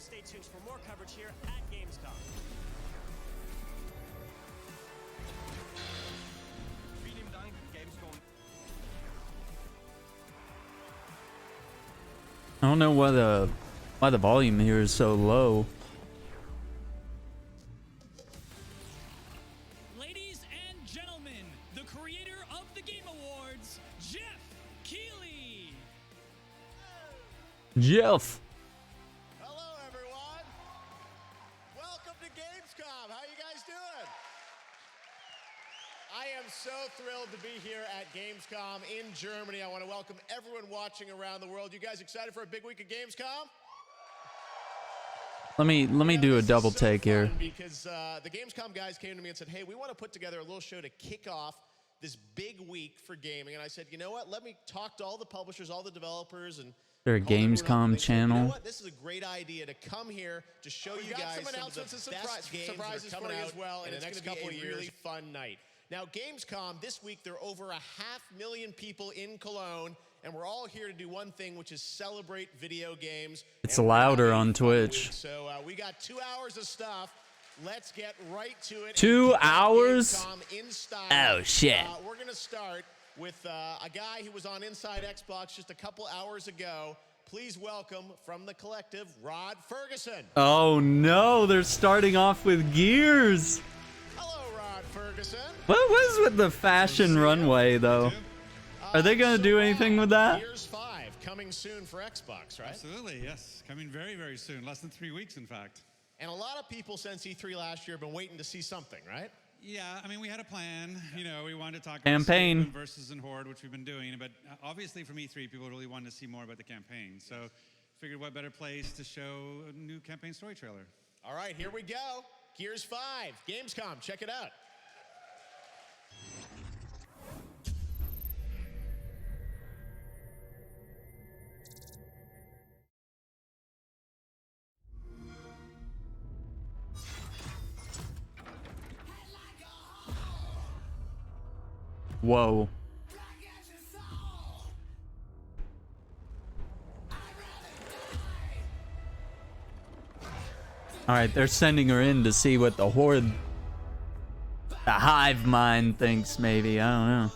to stay tuned for more coverage here at Gamescom. I don't know why the volume here is so low. Ladies and gentlemen, the creator of the Game Awards, Jeff Keighley. Jeff. Hello, everyone. Welcome to Gamescom. How you guys doing? I am so thrilled to be here at Gamescom in Germany. I want to welcome everyone watching around the world. You guys excited for a big week of Gamescom? Let me do a double take here. Because the Gamescom guys came to me and said, hey, we want to put together a little show to kick off this big week for gaming. And I said, you know what? Let me talk to all the publishers, all the developers, and There a call everyone up. Gamescom And they said, you know channel? what? This is a great idea to come here to show you guys some announcements and surprises coming out as well in the next couple of years. Really fun night. Now, Gamescom, this week, there are over 500,000 people in Cologne, and we're all here to do one thing, which is celebrate video games. It's And we're louder having a on fun Twitch. week. So we got 2 hours of stuff. Let's get right to it. 2 hours? Gamescom in style. Oh, shit. We're going to start with a guy who was on Inside Xbox just a couple hours ago. Please welcome from the collective, Rod Ferguson. Oh no, they're starting off with Gears. Hello, Rod Ferguson. What was with the fashion runway though? Are they gonna do anything with that? Gears 5 coming soon for Xbox, right? Absolutely, yes. Coming very, very soon. Less than 3 weeks, in fact. And a lot of people since E3 last year have been waiting to see something, right? Yeah, I mean, we had a plan. You know, we wanted to talk Campaign. about Versus and Horde, which we've been doing. But obviously from E3, people really wanted to see more about the campaign. So figured what better place to show a new campaign story trailer. All right, here we go. Gears 5, Gamescom, check it out. Whoa. Alright, they're sending her in to see what the Horde, the hive mind thinks, maybe. I don't know.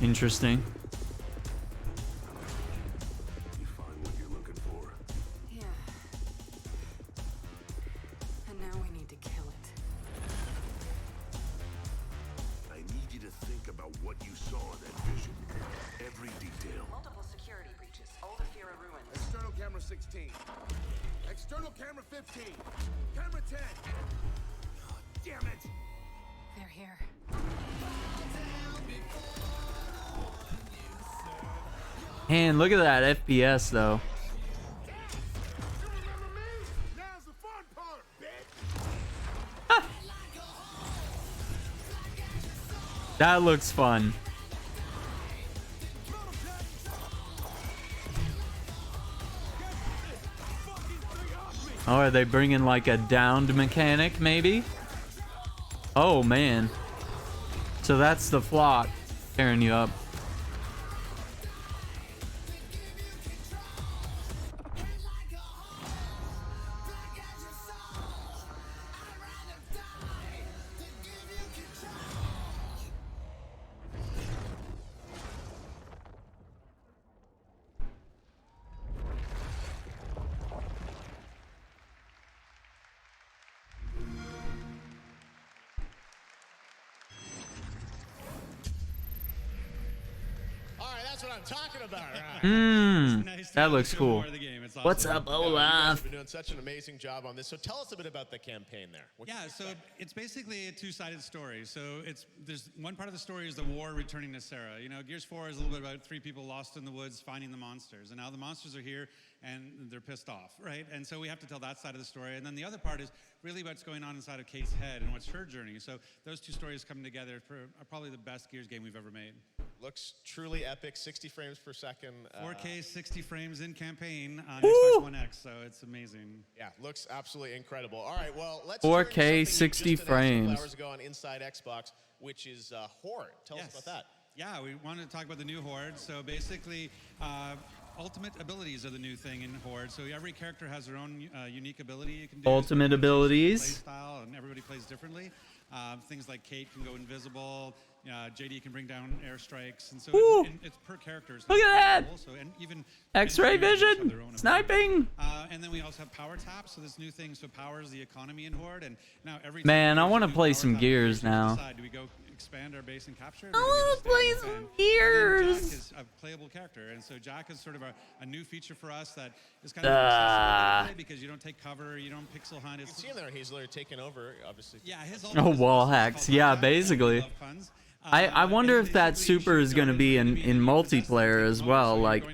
Interesting. You find what you're looking for. Yeah. And now we need to kill it. I need you to think about what you saw in that vision. Every detail. Multiple security breaches. Old Afira ruins. External camera 16. External camera 15. Camera 10. Oh, damn it! They're here. Man, look at that FPS though. Now's the fun part, bitch! That looks fun. Oh, are they bringing like a downed mechanic maybe? Oh man. So that's the flock tearing you up. That's what I'm talking about. Right? Nice to That have looks show cool. more of the game. It's What's awesome. up, You guys Olaf? have been doing such an amazing job on this. So tell us a bit about the campaign there. What can Yeah, we so expect? it's basically a two-sided story. So there's one part of the story is the war returning to Sarah. You know, Gears 4 is a little bit about 3 people lost in the woods finding the monsters, and now the monsters are here and they're pissed off, right? And so we have to tell that side of the story. And then the other part is really what's going on inside of Kate's head and what's her journey. So those two stories coming together for are probably the best Gears game we've ever made. Looks truly epic, 60 frames per second. 4K, 60 frames in campaign on Xbox One X, so it's amazing. Yeah, looks absolutely incredible. All right, well, let's 4K, turn to something you 60 just announced a couple frames. hours ago on Inside Xbox, which is Horde. Tell us about that. Yeah, we wanted to talk about the new Horde. So basically, ultimate abilities are the new thing in Horde. So every character has their own unique ability. You can do Ultimate abilities. play style, and everybody plays differently. Things like Kate can go invisible. JD can bring down airstrikes, and so it's per character. It's Look at that! So, and even X-ray enemies have vision, their own sniping. and then we also have power taps. So this new thing powers the economy in Horde. And now every Man, I want wanna play some Gears now. Do we go expand our base and capture? I want to play some Gears. Jack is a playable character, and so Jack is sort of a new feature for us that is kind of accessible to play because you don't take cover, you don't pixel hunt. You can see him there. He's literally taking over, obviously. Yeah, his Oh, wall hacks. Yeah, basically. I wonder if that super is going to be in multiplayer as well. Like,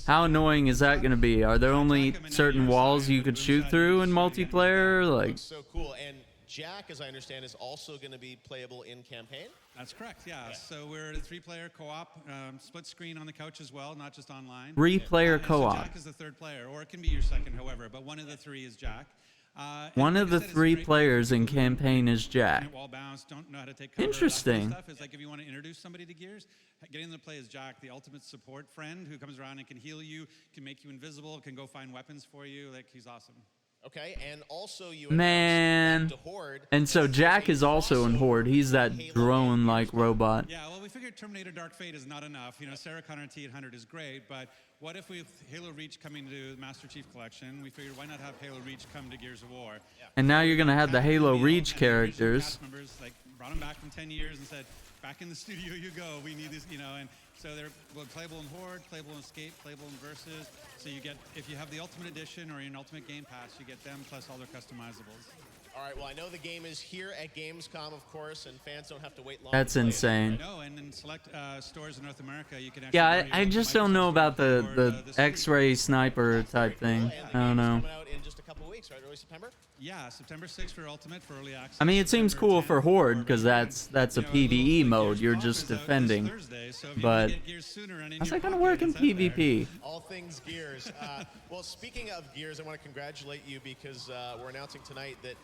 how annoying is that going to be? Are there only certain walls you could shoot through in multiplayer? Like, So cool. And Jack, as I understand, is also going to be playable in campaign. That's correct, yeah. So we're a 3-player co-op, split screen on the couch as well, not just online. 3-player So co-op. Jack is the third player, or it can be your second, however, but one of the three is Jack. One of the 3 players in campaign is Jack. Wall bounce, don't know how to take cover. Interesting. That kind of stuff is like if you want to introduce somebody to Gears, getting them to play as Jack, the ultimate support friend who comes around and can heal you, can make you invisible, can go find weapons for you. Like, he's awesome. Okay, and also you Man. to Horde. And so Jack is also in Horde. He's that drone-like robot. Yeah, well, we figured Terminator Dark Fate is not enough. You know, Sarah Connor T-800 is great, but what if with Halo Reach coming to the Master Chief Collection, we figured why not have Halo Reach come to Gears of War? And now you're going to have the Halo Reach And characters. cast members, like, brought them back from 10 years and said, back in the studio you go, we need this, you know, and so they're playable in Horde, playable in Escape, playable in Versus. So you get, if you have the Ultimate Edition or an Ultimate Game Pass, you get them plus all their customizables. All right, well, I know the game is here at Gamescom, of course, and fans don't have to wait long. That's to play it. insane. No, and in select stores in North America, you can actually... Yeah, bring I your just don't know Microsoft about Store the this week. X-ray sniper type thing. And the I don't game is know. coming out in just a couple of weeks, right? Early September? Yeah, September 6th for Ultimate, for early access. I mean, it seems September cool 10th for Horde because regular. that's a You know, little PvE mode. Gears You're 12 just is out this defending. Thursday, so if you But wanna get Gears sooner and in how's your that gonna pocket, work in it's out there. PvP? All things Gears. Well, speaking of Gears, I want to congratulate you because we're announcing tonight that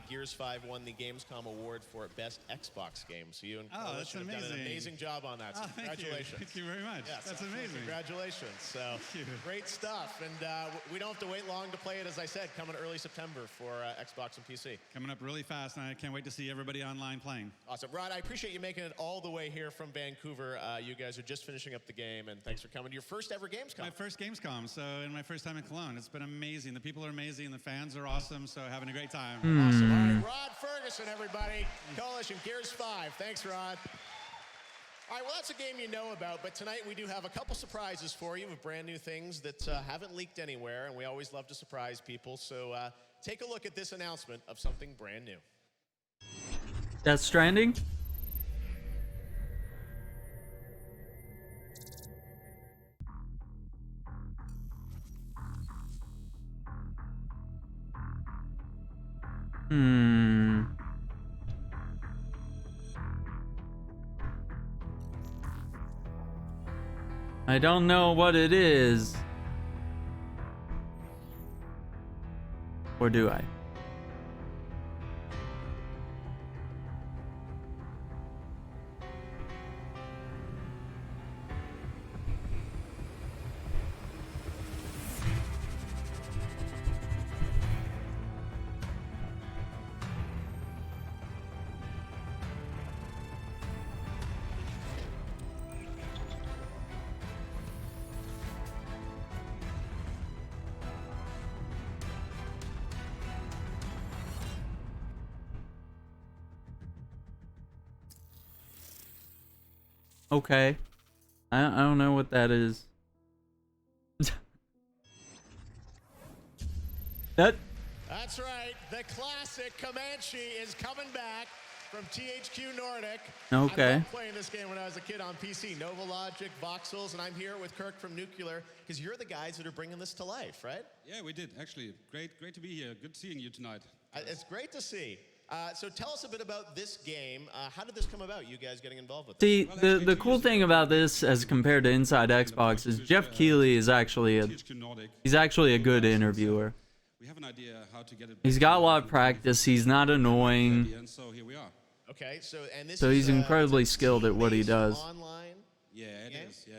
Gears 5 won the Gamescom award for Best Xbox Game. So you and that's Coalition have done an amazing. amazing job on that. So Thank you. congratulations. Thank you very much. Yes, That's absolutely. amazing. Congratulations. So you. great stuff. And we don't have to wait long to play it, as I said, coming early September for Xbox and PC. Coming up really fast, and I can't wait to see everybody online playing. Awesome. Rod, I appreciate you making it all the way here from Vancouver. You guys are just finishing up the game, and thanks for coming to your first ever Gamescom. My first Gamescom, so and my first time in Cologne. It's been amazing. The people are amazing. The fans are awesome. So having a great time. Awesome. All right, Rod Ferguson, everybody. Coalition Gears 5. Thanks, Rod. All right, well, that's a game you know about, but tonight we do have a couple surprises for you of brand new things that haven't leaked anywhere, and we always love to surprise people. So take a look at this announcement of something brand new. Death Stranding? I don't know what it is. Or do I? Okay. I don't know what that is. That's right. The classic Comanche is coming back from THQ Nordic. Okay. I loved playing this game when I was a kid on PC. Nova Logic, Voxels, and I'm here with Kirk from Nuclear because you're the guys that are bringing this to life, right? Yeah, we did, actually. Great to be here. Good seeing you tonight. It's great to see. So tell us a bit about this game. How did this come about, you guys getting involved with it? See, the cool thing about this as compared to Inside Xbox is Jeff Keighley is actually he's actually a good interviewer. We have an idea how to get it. He's got a lot of practice. He's not annoying. And so here we are. Okay, and So he's incredibly skilled at what he does. Online. Yeah, it is. Yeah.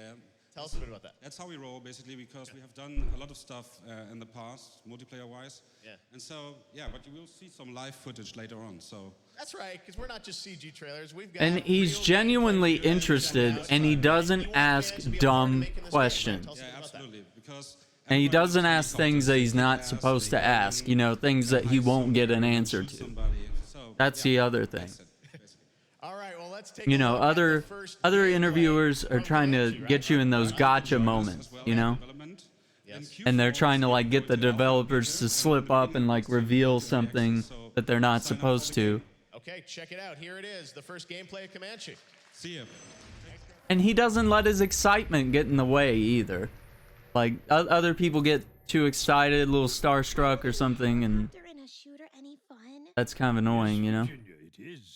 Tell us a bit about that. That's how we roll, basically, because we have done a lot of stuff in the past, multiplayer-wise. Yeah. And so, yeah, but you will see some live footage later on. So. That's right, because we're not just CG trailers. We've got. And he's genuinely interested, and he doesn't ask dumb questions. Yeah, absolutely. Because. And he doesn't ask things that he's not supposed to ask. You know, things that he won't get an answer to. That's the other thing. All right, well, let's take You know, other interviewers are trying to get you in those gotcha moments, you know? And they're trying to like get the developers to slip up and like reveal something that they're not supposed to. Okay, check it out. Here it is, the first gameplay of Comanche. See ya. And he doesn't let his excitement get in the way either. Like other people get too excited, a little starstruck or something, and that's kind of annoying, you know? It is.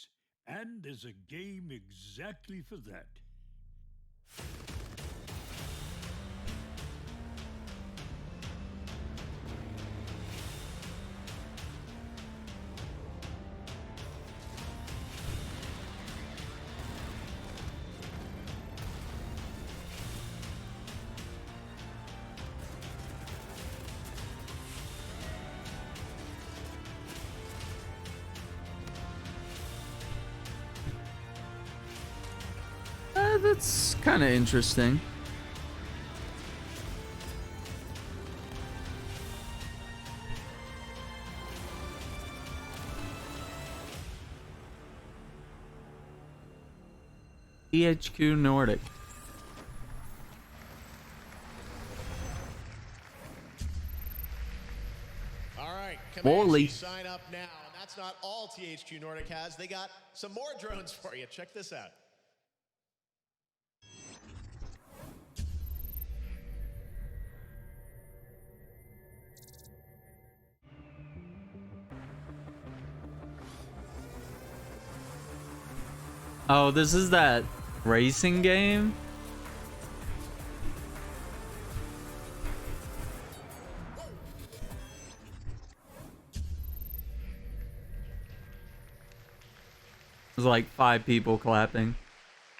And there's a game exactly for that. That's kind of interesting. THQ Nordic. All right, Holy. Comanche, sign up now. And that's not all THQ Nordic has. They got some more drones for you. Check this out. Oh, this is that racing game? There's like 5 people clapping.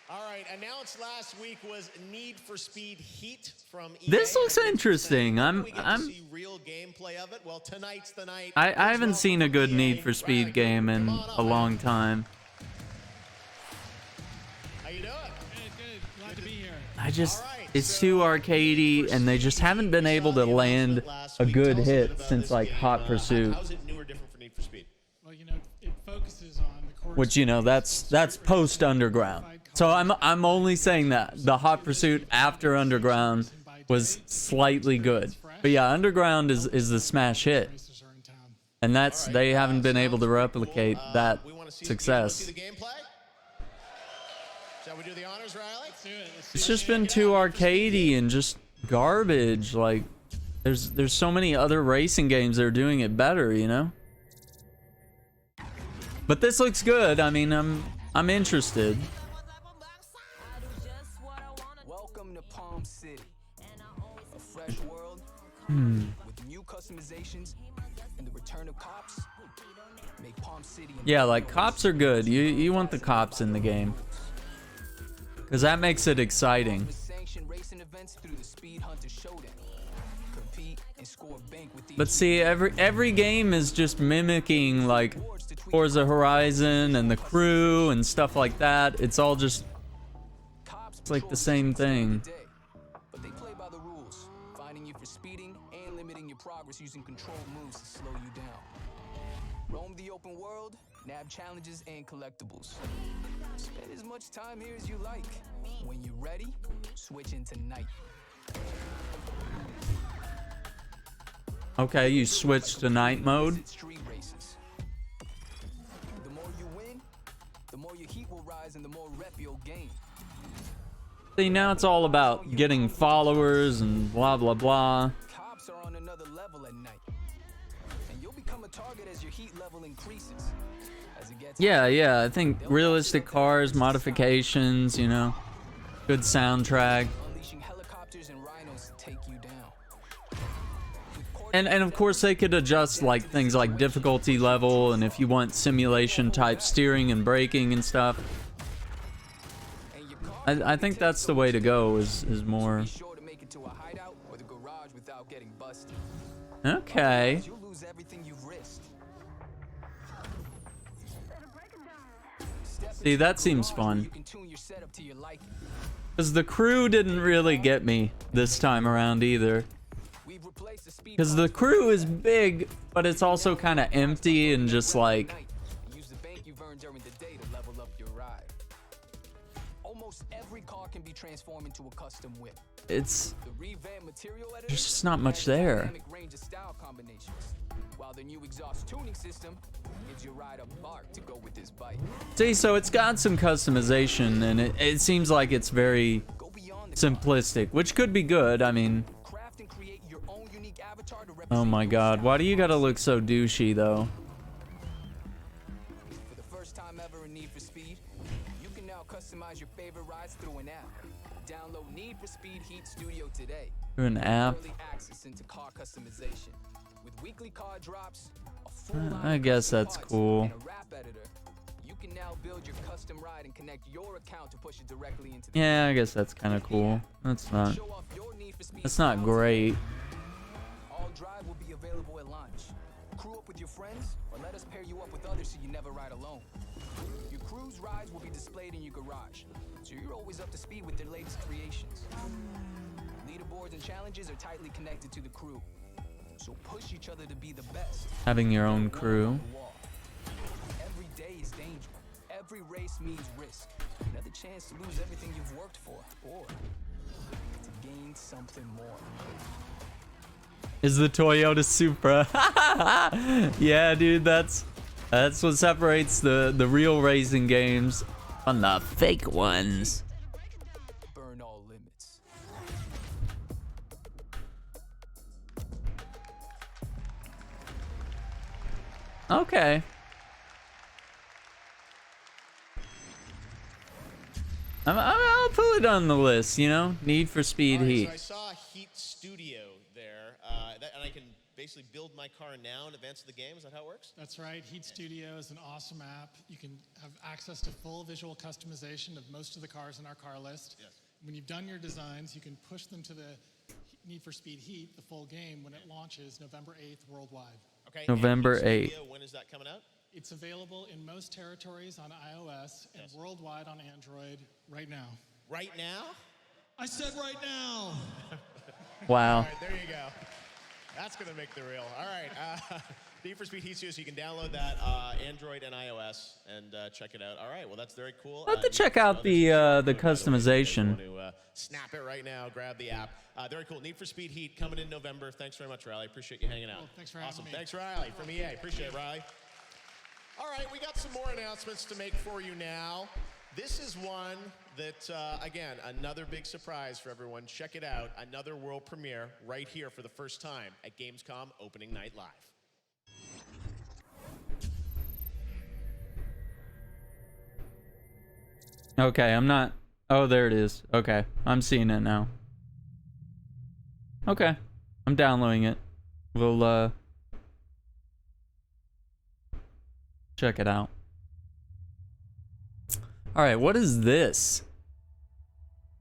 All right, announced last week was Need for Speed Heat from EA. This looks interesting. We get to see real gameplay of it. Well, tonight's the night. I haven't seen a good Need for Speed game in a long time. How you doing? Good. Glad to be here. It's too arcadey, and they just haven't been able to land a good hit since like Hot Pursuit. How's it new or different for Need for Speed? Well, you know, it focuses on the core. Which, you know, that's post Underground. So I'm only saying that the Hot Pursuit after Underground was slightly good. But yeah, Underground is the smash hit. And that's they haven't been able to replicate that success. Shall we do the honors, Riley? It's just been too arcadey and just garbage. Like there's so many other racing games that are doing it better, you know? But this looks good. I mean, I'm interested. Welcome to Palm City, a fresh world with new customizations and the return of cops. Make Palm City. Yeah, like cops are good. You want the cops in the game, because that makes it exciting. But see, every game is just mimicking like Forza Horizon and the Crew and stuff like that. It's all just like the same thing. But they play by the rules, finding you for speeding and limiting your progress using controlled moves to slow you down. Roam the open world, nab challenges and collectibles. Spend as much time here as you like. When you're ready, switch into night. Okay, you switch to night mode. Street races. The more you win, the more your heat will rise and the more rep you'll gain. See, now it's all about getting followers and blah blah blah. Cops are on another level at night. And you'll become a target as your heat level increases. As it gets Yeah, I think realistic cars, modifications, you know, good soundtrack. unleashing helicopters and rhinos to take you down. With And of course they could adjust like things like difficulty level and if you want simulation type steering and braking and stuff. I think that's the way to go is more. Okay. See, that seems fun. Because the crew didn't really get me this time around either. Because the crew is big, but it's also kind of empty and just like... It's... There's just not much there. See, so it's got some customization, and it seems like it's very simplistic, which could be good. I mean... Oh my god, why do you gotta look so douchey, though? For the first time ever in Need for Speed, you can now customize your favorite rides through an app. Download Need for Speed Heat Studio today. Through an app? Early access into car customization. With weekly car drops, a full I guess that's cool. and a rap editor, you can now build your custom ride and connect your account to push it directly into the Yeah, I guess that's kind of cool. That's not great. All drive will be available at launch. Crew up with your friends, or let us pair you up with others so you never ride alone. Your crew's rides will be displayed in your garage, so you're always up to speed with their latest creations. Leaderboards and challenges are tightly connected to the crew, so push each other to be the best. Having your own crew. Every day is danger. Every race means risk. Another chance to lose everything you've worked for, or to gain something more. Is the Toyota Supra. Yeah, dude, that's what separates the real racing games from the fake ones. Burn all limits. Okay. I'll put it on the list, you know? Need for Speed Heat. So I saw Heat Studio there, and I can basically build my car now in advance of the game. Is that how it works? That's right. Heat Studio is an awesome app. You can have access to full visual customization of most of the cars in our car list. Yes. When you've done your designs, you can push them to the Need for Speed Heat, the full game, when it launches November 8th worldwide. Okay. November 8th. When is that coming out? It's available in most territories on iOS and worldwide on Android right now. Right now? I said right now. Wow. All right, there you go. That's going to make the reel. All right. Need for Speed Heat Studio, so you can download that Android and iOS and check it out. All right. Well, that's very cool. I'll have to check out the customization. To snap it right now. Grab the app. Very cool. Need for Speed Heat coming in November. Thanks very much, Riley. Appreciate you hanging out. Well, thanks for having me. Thanks, Riley, from EA. Appreciate it, Riley. All right, we got some more announcements to make for you now. This is one that, again, another big surprise for everyone. Check it out. Another world premiere right here for the first time at Gamescom Opening Night Live. Okay, I'm not... Oh, there it is. Okay, I'm seeing it now. Okay, I'm downloading it. We'll, check it out. All right, what is this?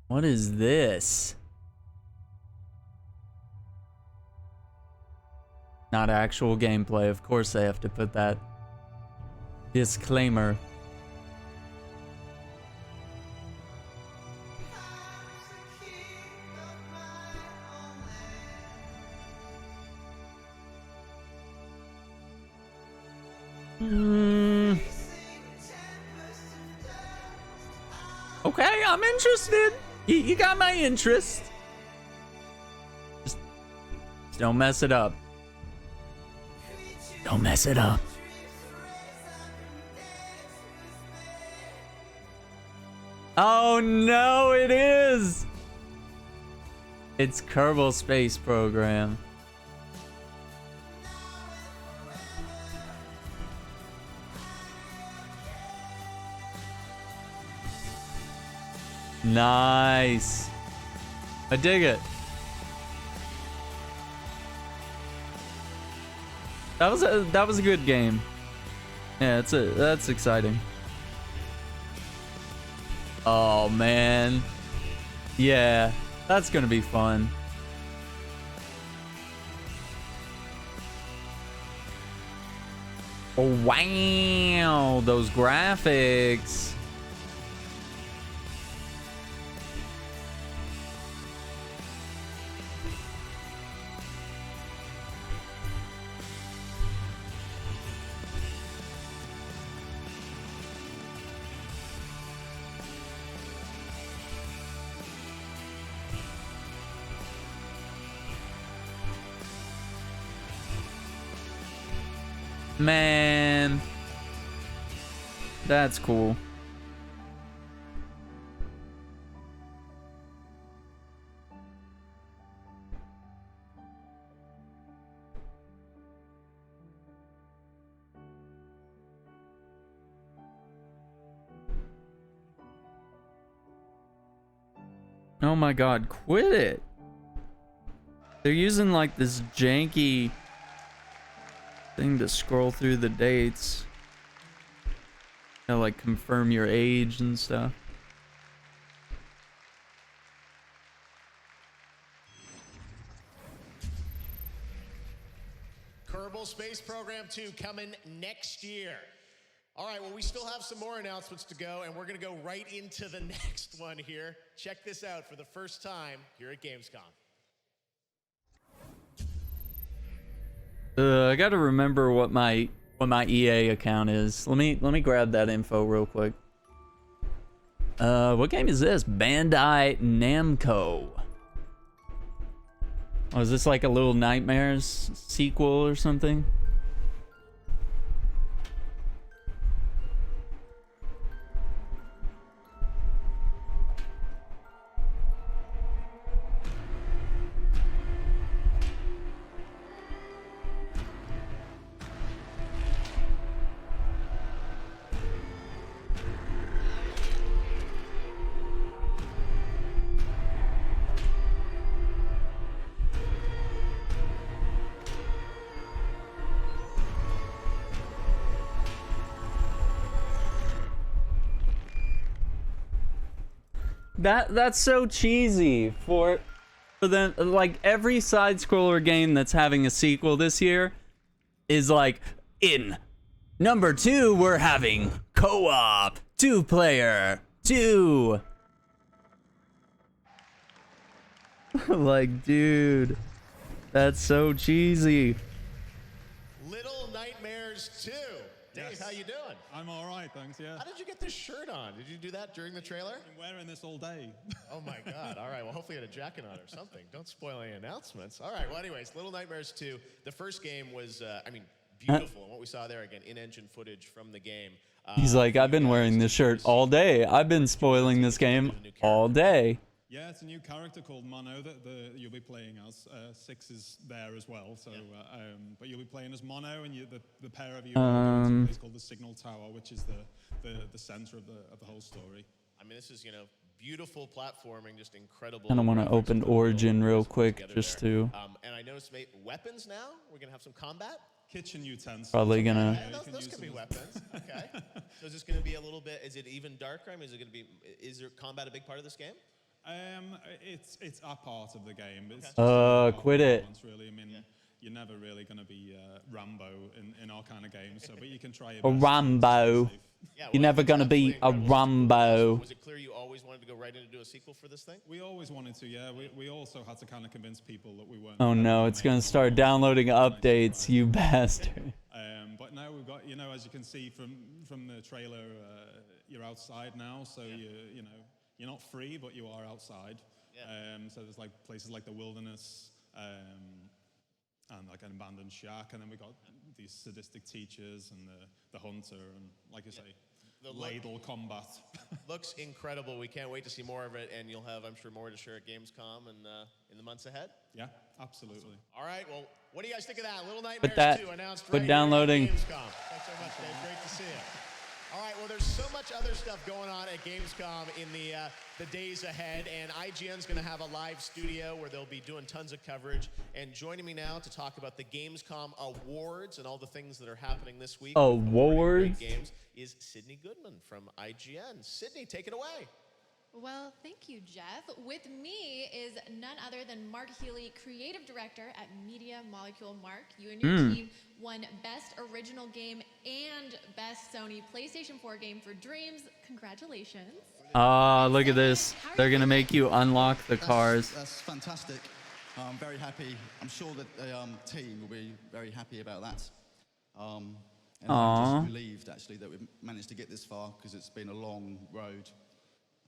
What is this? Not actual gameplay. Of course they have to put that disclaimer. Okay, I'm interested. You got my interest. Just don't mess it up. Don't mess it up. Oh no, it is. It's Kerbal Space Program. Nice. I dig it. That was a good game. Yeah, that's exciting. Oh man. Yeah, that's gonna be fun. Oh wow, those graphics. Man, that's cool. Oh my god, quit it. They're using like this janky thing to scroll through the dates. You know, like confirm your age and stuff. Kerbal Space Program 2 coming next year. All right, well, we still have some more announcements to go, and we're going to go right into the next one here. Check this out for the first time here at Gamescom. I gotta remember what my EA account is. Let me grab that info real quick. What game is this? Bandai Namco. Oh, is this like a Little Nightmares sequel or something? That's so cheesy for them. Like every side scroller game that's having a sequel this year is like, in number 2 we're having co-op 2-player 2. Like, dude, that's so cheesy. Little Nightmares 2. Dave, Yes. how you doing? I'm all right, thanks. Yeah. How did you get this shirt on? Did you do that during the trailer? I've been wearing this all day. Oh my God. All right. Well, hopefully you had a jacket on or something. Don't spoil any announcements. All right. Well, anyways, Little Nightmares 2. The first game was, beautiful. And what we saw there, again, in-engine footage from the game. He's like, I've been wearing this shirt all day. I've been spoiling this game all day. Yeah, it's a new character called Mono that you'll be playing as. Six is there as well, so but you'll be playing as Mono, and the pair of you are going to a place called the Signal Tower, which is the center of the whole story. I mean, this is beautiful platforming, just incredible. I don't want to open Origin real quick just to. And I noticed weapons now. We're gonna have some combat. Kitchen utensils. Probably gonna. Yeah, those can be weapons. Okay. So is this gonna be a little bit? Is it even darker? I mean, is there combat a big part of this game? It's a part of the game. It's Quit it. Really, I mean, you're never really going to be Rambo in our kind of games. So, but you can try your A best. Rambo. You're never gonna be a Rambo. Was it clear you always wanted to go right in to do a sequel for this thing? We always wanted to, yeah. We also had to kind of convince people that we weren't. Oh no, it's gonna start downloading updates, you bastard. But now we've got, as you can see from the trailer, you're outside now, so you're not free, but you are outside. Yeah. So there's like places like the wilderness, and like an abandoned shack, and then we got these sadistic teachers and the hunter, and like you say, the ladle combat. Looks incredible. We can't wait to see more of it, and you'll have, I'm sure, more to share at Gamescom and in the months ahead. Yeah, absolutely. Awesome. All right, well, what do you guys think of that? Little Nightmares 2 announced right downloading. here at Gamescom. Thanks so much, Dave. Great to see you. All right, well, there's so much other stuff going on at Gamescom in the days ahead, and IGN's going to have a live studio where they'll be doing tons of coverage. And joining me now to talk about the Gamescom awards and all the things that are happening this week, awards, games, is Sydney Goodman from IGN. Sydney, take it away. Well, thank you, Jeff. With me is none other than Mark Healy, Creative Director at Media Molecule. Mark, you and your team won Best Original Game and Best Sony PlayStation 4 Game for Dreams. Congratulations. Look at this. They're going to make you unlock the cars. That's fantastic. I'm very happy. I'm sure that the team will be very happy about that. And I'm just relieved, actually, that we've managed to get this far because it's been a long road.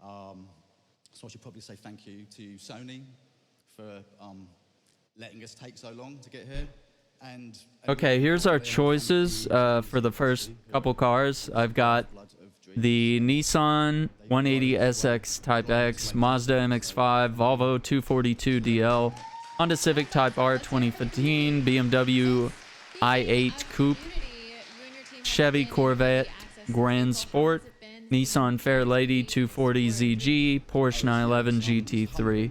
So I should probably say thank you to Sony for letting us take so long to get here. And okay, here's our choices for the first couple cars. I've got the Nissan 180SX Type X, Mazda MX-5, Volvo 242DL, Honda Civic Type R 2015, BMW i8 Coupe, Chevy Corvette Grand Sport, Nissan Fairlady 240ZG, Porsche 911 GT3.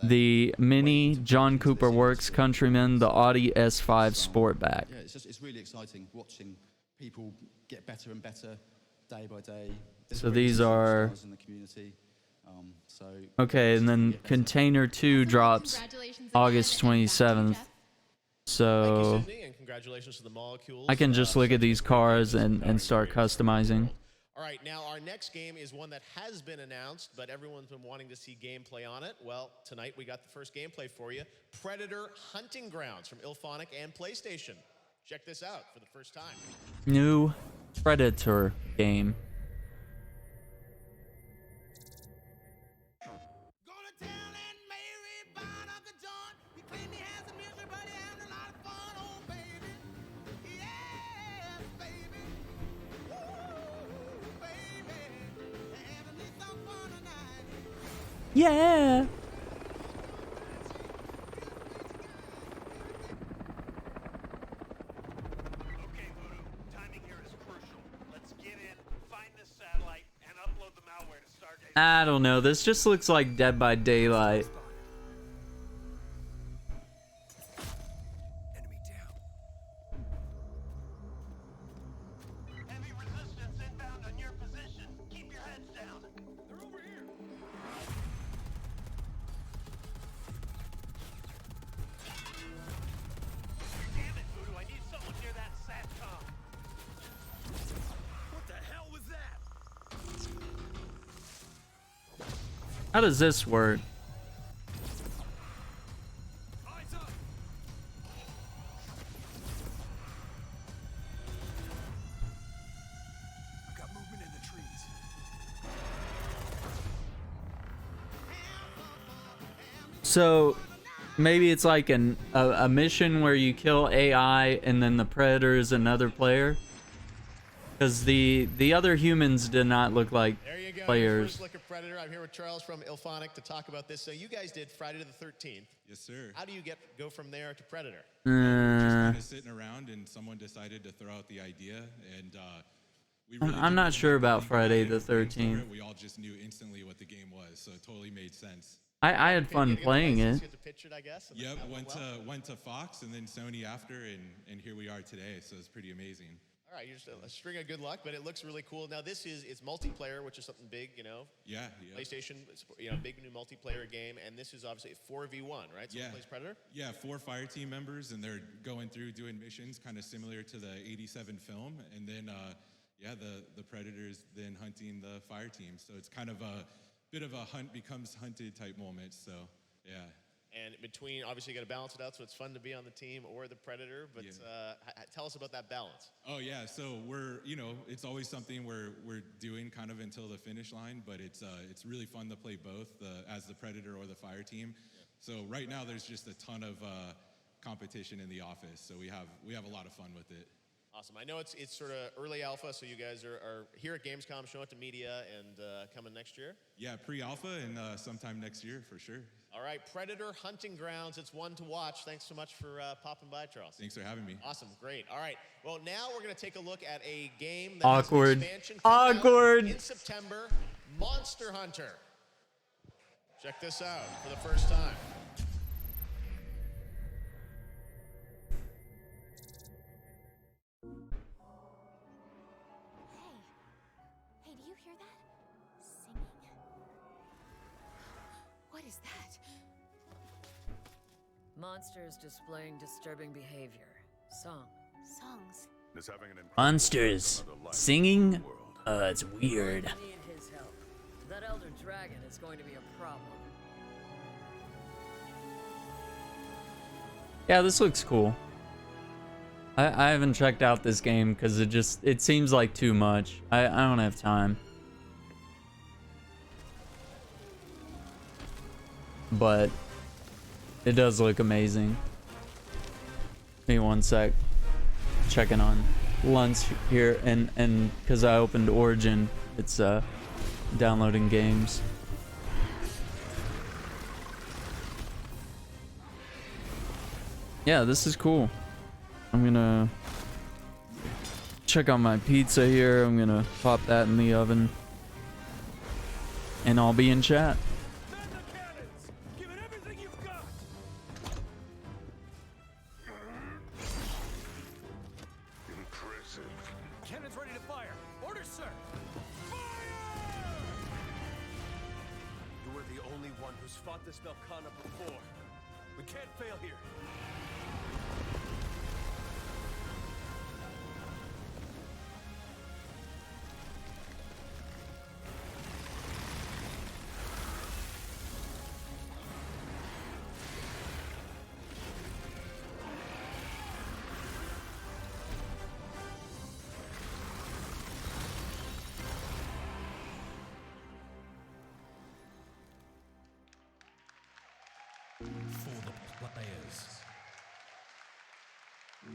The Mini John Cooper Works Countryman, the Audi S5 Sportback. Yeah, it's really exciting watching people get better and better day by day. So these are in the community. okay, and then Container 2 drops August 27th. So congratulations to the Molecules. I can just look at these cars and start customizing. All right, now our next game is one that has been announced, but everyone's been wanting to see gameplay on it. Well, tonight we got the first gameplay for you. Predator Hunting Grounds from IllFonic and PlayStation. Check this out for the first time. New Predator game. Yeah. Okay, Voodoo. Timing here is crucial. Let's get in, find this satellite, and upload the malware to Stargate. I don't know. This just looks like Dead by Daylight. Enemy down. Heavy resistance inbound on your position. Keep your heads down. They're over here. Damn it, Voodoo. I need someone near that SATCOM. What the hell was that? How does this work? Eyes up. I've got movement in the trees. So maybe it's like a mission where you kill AI and then the Predator is another player. Because the other humans did not look like There you go. players. First look at Predator. I'm here with Charles from IllFonic to talk about this. So you guys did Friday the 13th. Yes, sir. How do you go from there to Predator? Just kind of sitting around, and someone decided to throw out the idea, and we really I'm not sure about Friday the 13th. We all just knew instantly what the game was, so it totally made sense. I had fun playing it. Get to picture it, I guess. and Yep, that went to Fox and then Sony after, and here we are today. So it's pretty amazing. All right, you're just a string of good luck, but it looks really cool. Now it's multiplayer, which is something big, you know. Yeah. PlayStation, big new multiplayer game, and this is obviously a 4v1, right? So Yeah. plays Predator. Yeah, 4 fire team members, and they're going through doing missions, kind of similar to the '87 film, and then the Predators then hunting the fire team. So it's kind of a bit of a hunt becomes hunted type moment. So yeah. And between, obviously, you got to balance it out, so it's fun to be on the team or the Predator. But tell us about that balance. Oh yeah, so it's always something we're doing kind of until the finish line, but it's really fun to play both as the Predator or the fire team. Yeah. So right now there's just a ton of competition in the office, so we have a lot of fun with it. Awesome. I know it's sort of early alpha, so you guys are here at Gamescom, showing it to media, and coming next year. Yeah, pre-alpha and sometime next year for sure. All right, Predator Hunting Grounds. It's one to watch. Thanks so much for popping by, Charles. Thanks for having me. Awesome, great. All right, well, now we're going to take a look at a game that Awkward. has an expansion coming Awkward. out in September, Monster Hunter. Check this out for the first time. Hey, do you hear that? Singing? What is that? Monsters displaying disturbing behavior. Songs. Monsters singing? It's weird. Need his help. That elder dragon is going to be a problem. Yeah, this looks cool. I haven't checked out this game because it seems like too much. I don't have time. But it does look amazing. Give me one sec. Checking on lunch here, and because I opened Origin, it's downloading games. Yeah, this is cool. I'm gonna check on my pizza here. I'm gonna pop that in the oven, and I'll be in chat. Cannon's ready to fire. Orders, sir. Fire! You were the only one who's fought this Melkana before. We can't fail here. For the players.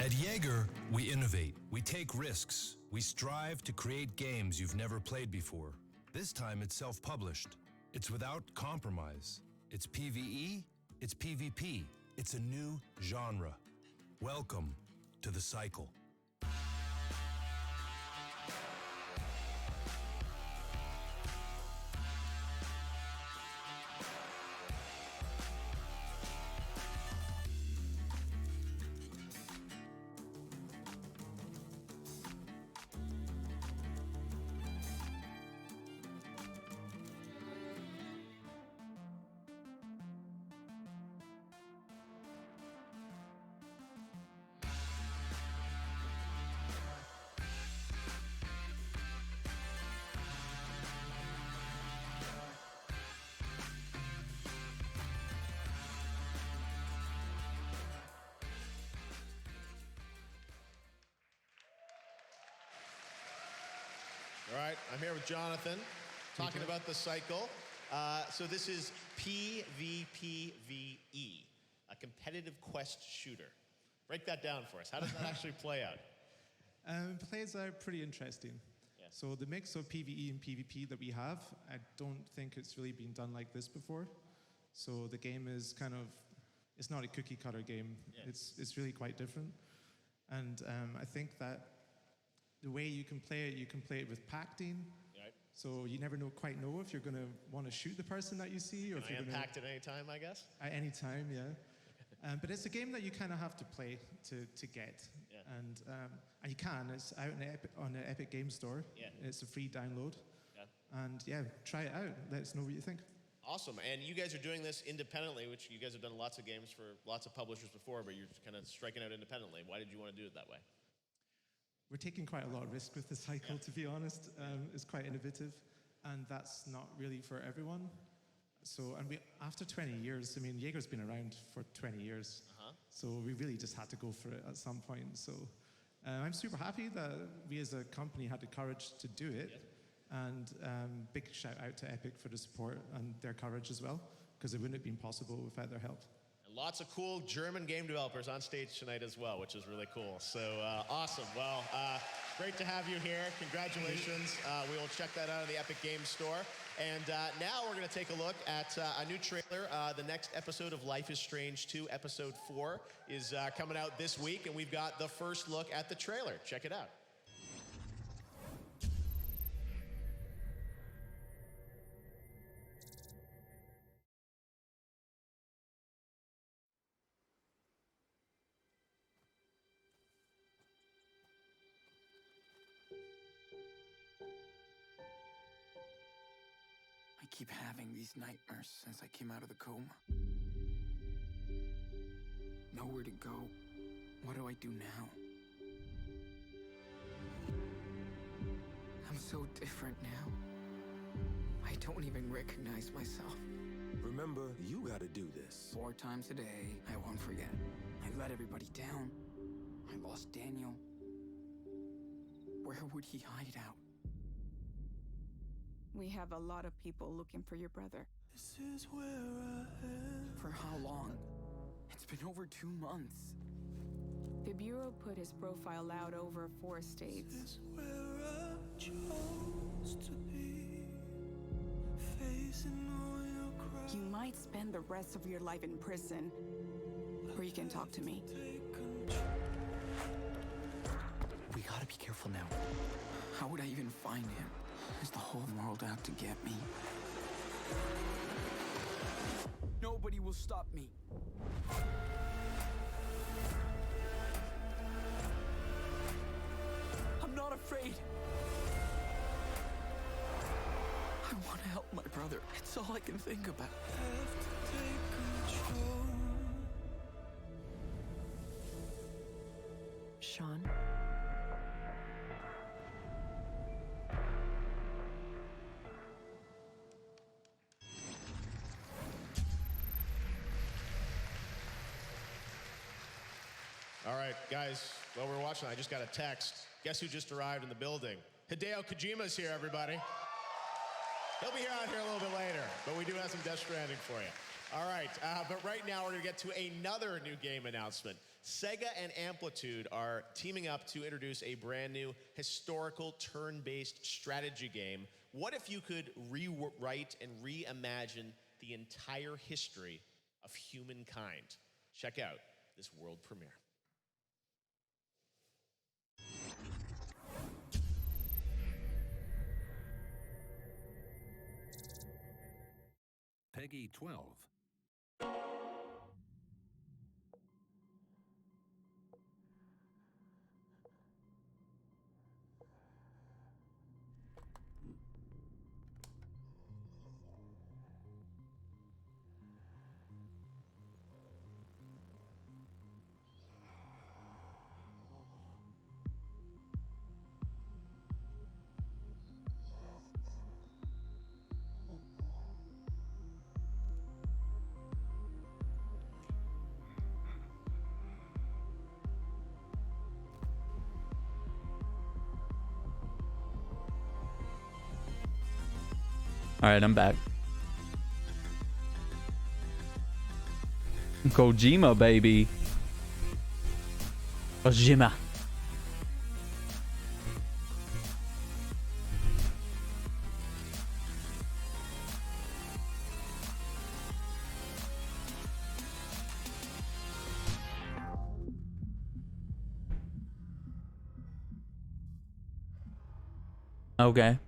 At Jaeger, we innovate, we take risks, we strive to create games you've never played before. This time it's self-published. It's without compromise. It's PvE, it's PvP. It's a new genre. Welcome to the cycle. All right, I'm here with Jonathan, talking about the cycle. So this is PvPvE, a competitive quest shooter. Break that down for us. How does that actually play out? Plays are pretty interesting. Yes. So the mix of PvE and PvP that we have, I don't think it's really been done like this before. So the game is kind of, it's not a cookie cutter game. Yeah. It's really quite different. And I think that the way you can play it with pacting. Right. So you never quite know if you're going to want to shoot the person that you see, or if you're going to impact at any time, I guess. At any time, yeah. But it's a game that you kind of have to play to get, Yeah. and you can. It's out on the Epic Game Store. Yeah. It's a free download. Yeah. And yeah, try it out. Let us know what you think. Awesome. And you guys are doing this independently, which you guys have done lots of games for lots of publishers before, but you're kind of striking out independently. Why did you want to do it that way? We're taking quite a lot of risk with the cycle, to be honest. It's quite innovative, and that's not really for everyone. So, and after 20 years, I mean, Jaeger's been around for 20 years, so we really just had to go for it at some point. So I'm super happy that we as a company had the courage to do it, and big shout out to Epic for the support and their courage as well, because it wouldn't have been possible without their help. Lots of cool German game developers on stage tonight as well, which is really cool. So awesome. Well, great to have you here. Congratulations. We will check that out in the Epic Games Store. And now we're going to take a look at a new trailer. The next episode of Life is Strange 2, Episode 4, is coming out this week, and we've got the first look at the trailer. Check it out. I keep having these nightmares since I came out of the coma. Nowhere to go. What do I do now? I'm so different now. I don't even recognize myself. Remember, you gotta do this. 4 times a day, I won't forget. I let everybody down. I lost Daniel. Where would he hide out? We have a lot of people looking for your brother. This is where I am. For how long? It's been over 2 months. The Bureau put his profile out over 4 states. This is where I chose to be. Facing all your crimes. You might spend the rest of your life in prison, or you can talk to me. We gotta be careful now. How would I even find him? Is the whole world out to get me? Nobody will stop me. I'm not afraid. I want to help my brother. It's all I can think about. Have to take control. Sean? All right, guys, while we're watching, I just got a text. Guess who just arrived in the building? Hideo Kojima's here, everybody. He'll be here out here a little bit later, but we do have some Death Stranding for you. All right, but right now we're going to get to another new game announcement. Sega and Amplitude are teaming up to introduce a brand new historical turn-based strategy game. What if you could rewrite and reimagine the entire history of humankind? Check out this world premiere. Peggy 12. All right, I'm back. Kojima, baby. Kojima. Okay.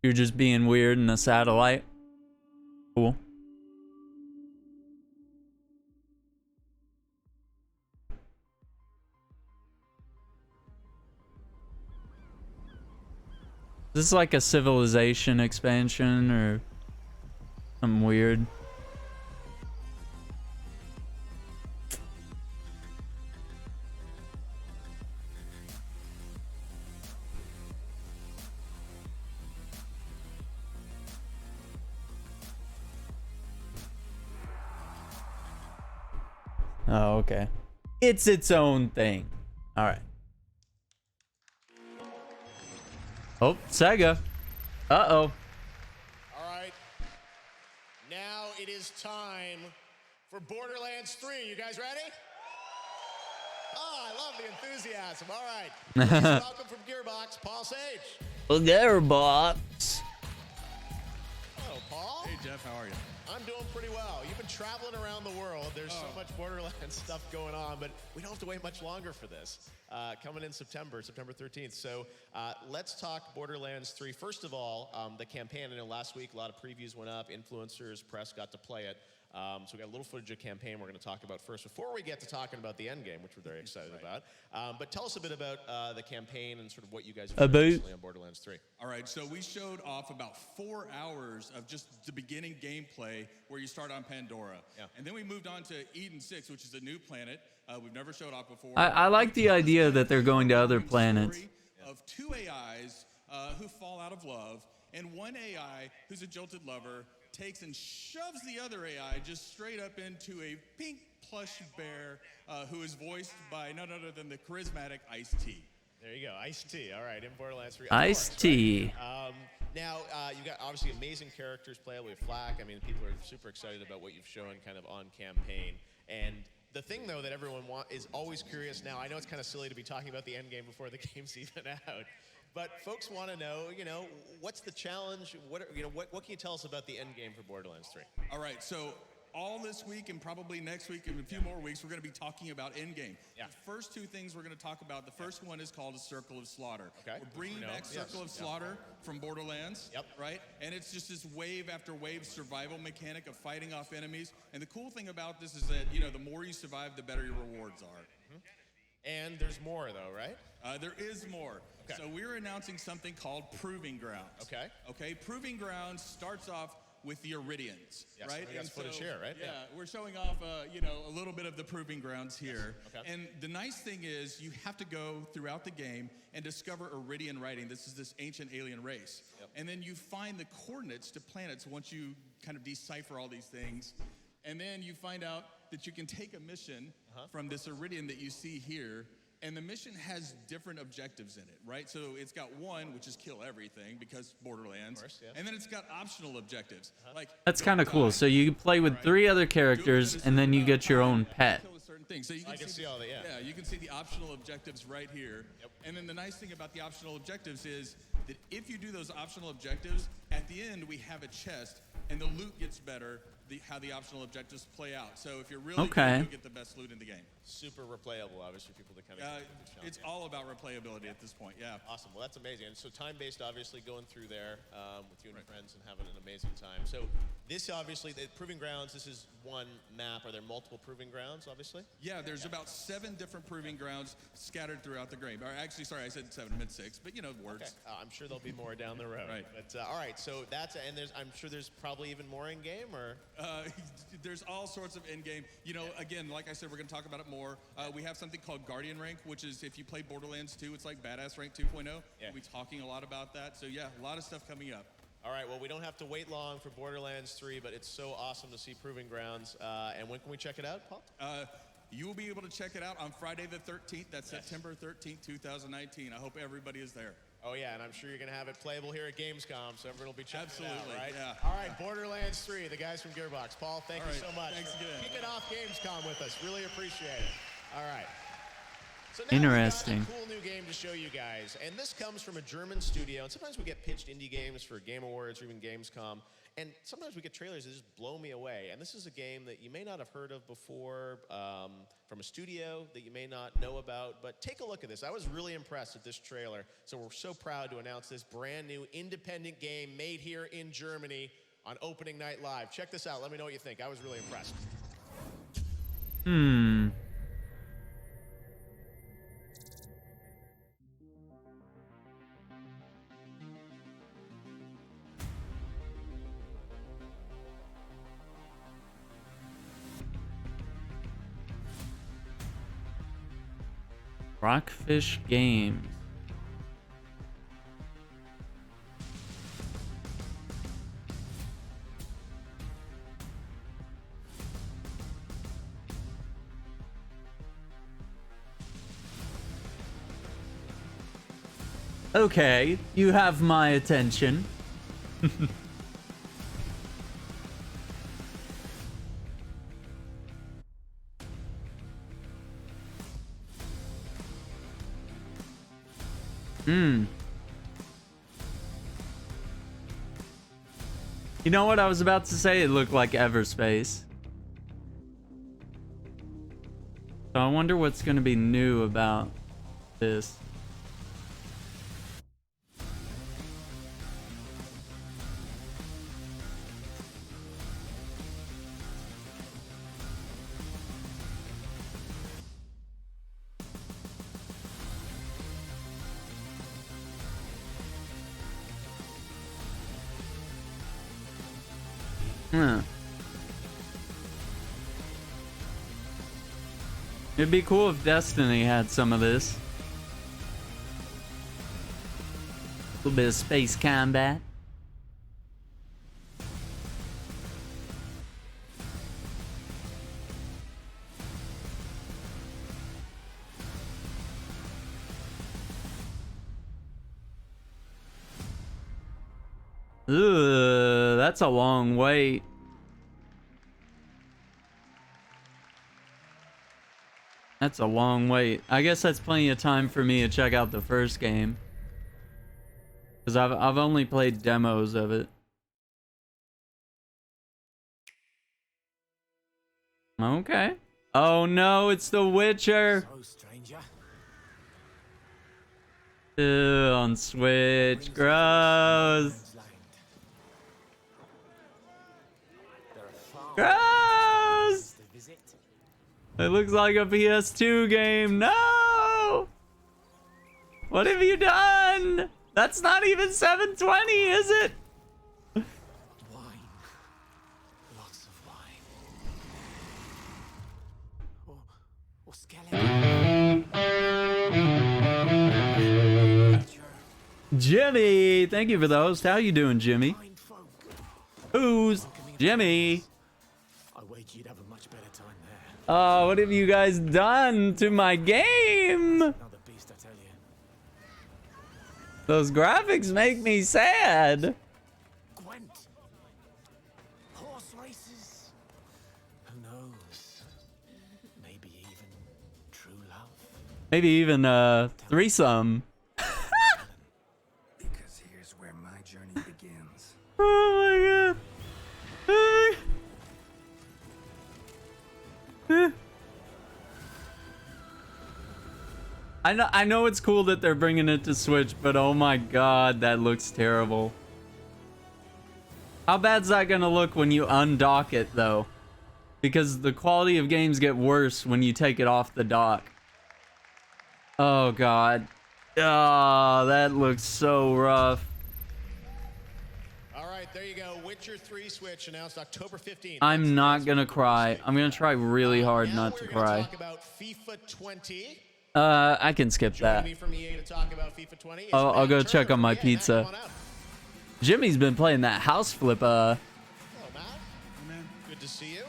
You're just being weird in a satellite. Cool. Is this like a Civilization expansion or something weird? Oh, okay. It's its own thing. All right. Oh, Sega. Uh-oh. All right. Now it is time for Borderlands 3. You guys ready? Oh, I love the enthusiasm. All right. Please welcome from Gearbox, Paul Sage. Gearbox. Paul. Hey, Jeff. How are you? I'm doing pretty well. You've been traveling around the world. There's so much Borderlands stuff going on, but we don't have to wait much longer for this. Coming in September 13th. So let's talk Borderlands 3. First of all, the campaign. I know last week a lot of previews went up. Influencers, press got to play it. So we got a little footage of campaign we're going to talk about first before we get to talking about the end game, which we're very excited about. But tell us a bit about the campaign and sort of what you guys have done recently on Borderlands 3. All right, so we showed off about 4 hours of just the beginning gameplay where you start on Pandora. Yeah. And then we moved on to Eden 6, which is a new planet we've never showed off before. I like the idea that they're going to other planets. Of 2 AIs who fall out of love, and 1 AI who's a jilted lover takes and shoves the other AI just straight up into a pink plush bear who is voiced by none other than the charismatic Ice-T. There you go, Ice-T. All right, in Borderlands 3. Ice-T. Right? Now, you've got obviously amazing characters playable with Flak. I mean, people are super excited about what you've shown kind of on campaign. And the thing, though, that everyone is always curious now, I know it's kind of silly to be talking about the end game before the game's even out. But folks want to know, what's the challenge? What can you tell us about the end game for Borderlands 3? All right, so all this week and probably next week and a few more weeks, we're going to be talking about end game. Yeah. The first 2 things we're going to talk about, the first one is called a Circle of Slaughter. Okay. We're bringing back Circle of Slaughter from Borderlands, right? And it's just this wave after wave survival mechanic of fighting off enemies. And the cool thing about this is that, the more you survive, the better your rewards are. And there's more, though, right? There is more. Okay. So we're announcing something called Proving Grounds. Okay. Okay. Proving Grounds starts off with the Iridians, right? We got footage here, right? Yeah, we're showing off, a little bit of the Proving Grounds here. Okay. And the nice thing is you have to go throughout the game and discover Iridian writing. This is this ancient alien race. Yep. And then you find the coordinates to planets once you kind of decipher all these things. And then you find out that you can take a mission from this Iridian that you see here, and the mission has different objectives in it, right? So it's got one, which is kill everything, because Borderlands. Of course, yeah. And then it's got optional objectives. Like That's kind of cool. So you play with 3 other characters, and then you get your own pet. So you can see all that, yeah. Yeah, you can see the optional objectives right here. Yep. And then the nice thing about the optional objectives is that if you do those optional objectives, at the end we have a chest, and the loot gets better how the optional objectives play out. So if you're really good, you'll get the best loot in the game. Super replayable, obviously, people to kind of it's all about replayability at this point, yeah. Awesome. Well, that's amazing. And so time-based, obviously, going through there with you and your friends and having an amazing time. So this, obviously, the Proving Grounds, this is one map. Are there multiple Proving Grounds, obviously? Yeah, there's about 7 different Proving Grounds scattered throughout the game. Or actually, sorry, I said 7, I meant 6, but words. Okay. I'm sure there'll be more down the road. Right. But, all right, so that's, and I'm sure there's probably even more in-game, or? There's all sorts of in-game. Again, like I said, we're going to talk about it more. We have something called Guardian Rank, which is if you play Borderlands 2, it's like Badass Rank 2.0. Yeah. We'll be talking a lot about that. So yeah, a lot of stuff coming up. All right, well, we don't have to wait long for Borderlands 3, but it's so awesome to see Proving Grounds. And when can we check it out, Paul? You will be able to check it out on Friday the 13th. That's September 13th, 2019. I hope everybody is there. Oh, yeah, and I'm sure you're going to have it playable here at Gamescom, so everyone will be checking it out, right? Yeah. All right, Borderlands 3, the guys from Gearbox. Paul, thank you so much. Thanks again. Kicking off Gamescom with us. Really appreciate it. All right. So now Interesting. We've got a cool new game to show you guys, and this comes from a German studio, and sometimes we get pitched indie games for Game Awards or even Gamescom, and sometimes we get trailers that just blow me away, and this is a game that you may not have heard of before, from a studio that you may not know about, but take a look at this. I was really impressed with this trailer, so we're so proud to announce this brand new independent game made here in Germany on opening night live. Check this out. Let me know what you think. I was really impressed. Rockfish Games. Okay, you have my attention. You know what I was about to say? It looked like Everspace. So I wonder what's going to be new about this. It'd be cool if Destiny had some of this. A little bit of space combat. Ugh, that's a long wait. That's a long wait. I guess that's plenty of time for me to check out the first game. Because I've only played demos of it. Okay. Oh no, it's The Witcher. Ew, on Switch. Gross. Gross. It looks like a PS2 game. No! What have you done? That's not even 720, is it? Wine. Lots of wine. Or skeleton. Jimmy, thank you for the host. How you doing, Jimmy? Who's Jimmy? Oh, what have you guys done to my game? Those graphics make me sad. Gwent. Horse races. Who knows? Maybe even true love. Maybe even threesome. Because here's where my journey begins. Oh my god. I know it's cool that they're bringing it to Switch, but oh my god, that looks terrible. How bad's that gonna look when you undock it though? Because the quality of games get worse when you take it off the dock. Oh god. Oh, that looks so rough. All right, there you go. Witcher 3 Switch announced October 15th. I'm not gonna cry. I'm gonna try really hard not to cry. Talk about FIFA 20. I can skip that. Me from EA to talk about FIFA 20 I'll go check on my pizza. Jimmy's been playing that house flip. Hello, Matt. Good to see you.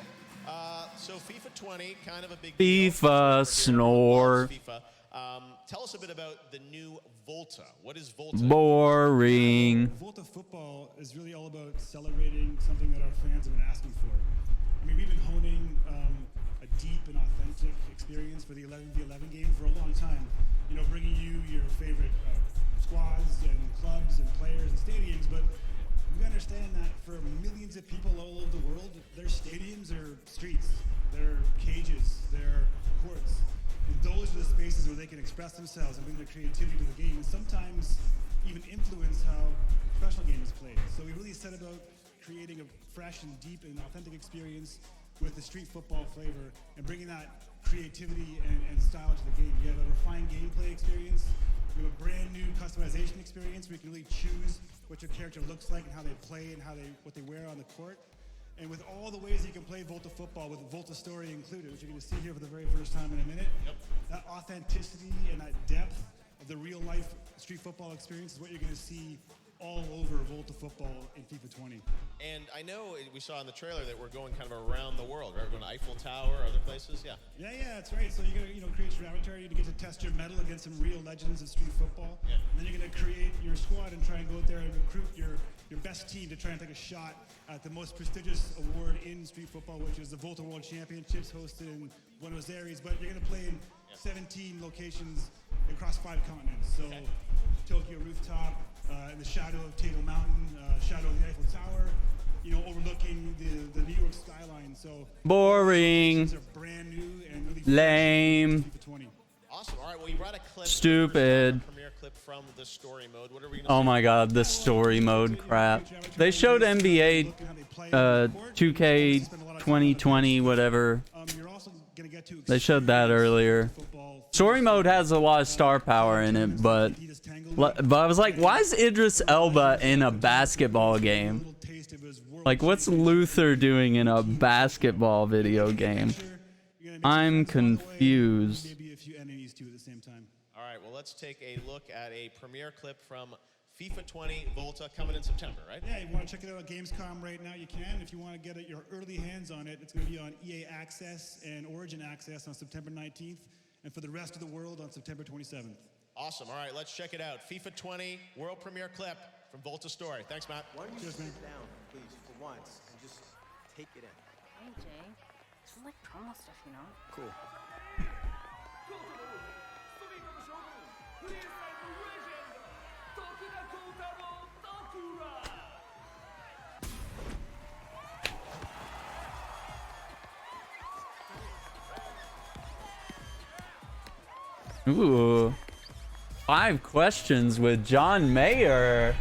So FIFA 20, kind of a big FIFA snore. FIFA. Tell us a bit about the new Volta. What is Volta? Boring. Volta Football is really all about celebrating something that our fans have been asking for. I mean, we've been honing a deep and authentic experience for the 11v11 game for a long time. You know, bringing you your favorite squads and clubs and players and stadiums, but we understand that for millions of people all over the world, their stadiums are streets, their cages, their courts. And those are the spaces where they can express themselves and bring their creativity to the game, and sometimes even influence how a professional game is played. So we really set about creating a fresh and deep and authentic experience with the street football flavor and bringing that creativity and style to the game. You have a refined gameplay experience. You have a brand new customization experience where you can really choose what your character looks like and how they play and what they wear on the court. And with all the ways you can play Volta Football with Volta Story included, which you're going to see here for the very first time in a minute, that authenticity and that depth of the real life street football experience is what you're going to see all over Volta Football in FIFA 20. And I know we saw in the trailer that we're going kind of around the world, right? We're going to Eiffel Tower, other places, yeah. Yeah, that's right. So you're going to create your avatar. You're going to get to test your mettle against some real legends of street football. Yeah. And then you're going to create your squad and try and go out there and recruit your best team to try and take a shot at the most prestigious award in street football, which is the Volta World Championships hosted in Buenos Aires. But you're going to play in 17 locations across 5 continents. So Tokyo Rooftop, in the shadow of Table Mountain, shadow of the Eiffel Tower, you know, overlooking the New York skyline. So Boring. these are brand new and really Lame. FIFA 20. Awesome. All right, well, you brought a clip. Stupid. Premiere clip from the story mode. What are we gonna Oh my god, the story mode crap. They showed NBA 2K 2020 whatever. They showed that earlier. Story mode has a lot of star power in it, but I was like, why is Idris Elba in a basketball game? Like, what's Luther doing in a basketball video game? I'm confused. All right, well, let's take a look at a premiere clip from FIFA 20 Volta coming in September, right? Yeah, you want to check it out at Gamescom right now, you can. If you want to get it, your early hands on it, it's going to be on EA Access and Origin Access on September 19th, and for the rest of the world on September 27th. Awesome. All right, let's check it out. FIFA 20 world premiere clip from Volta Story. Thanks, Matt. Why don't you sit down, please, for once, and just take it in? Hey, Jay. This is like promo stuff, you know? Cool. Ooh. 5 questions with John Mayer.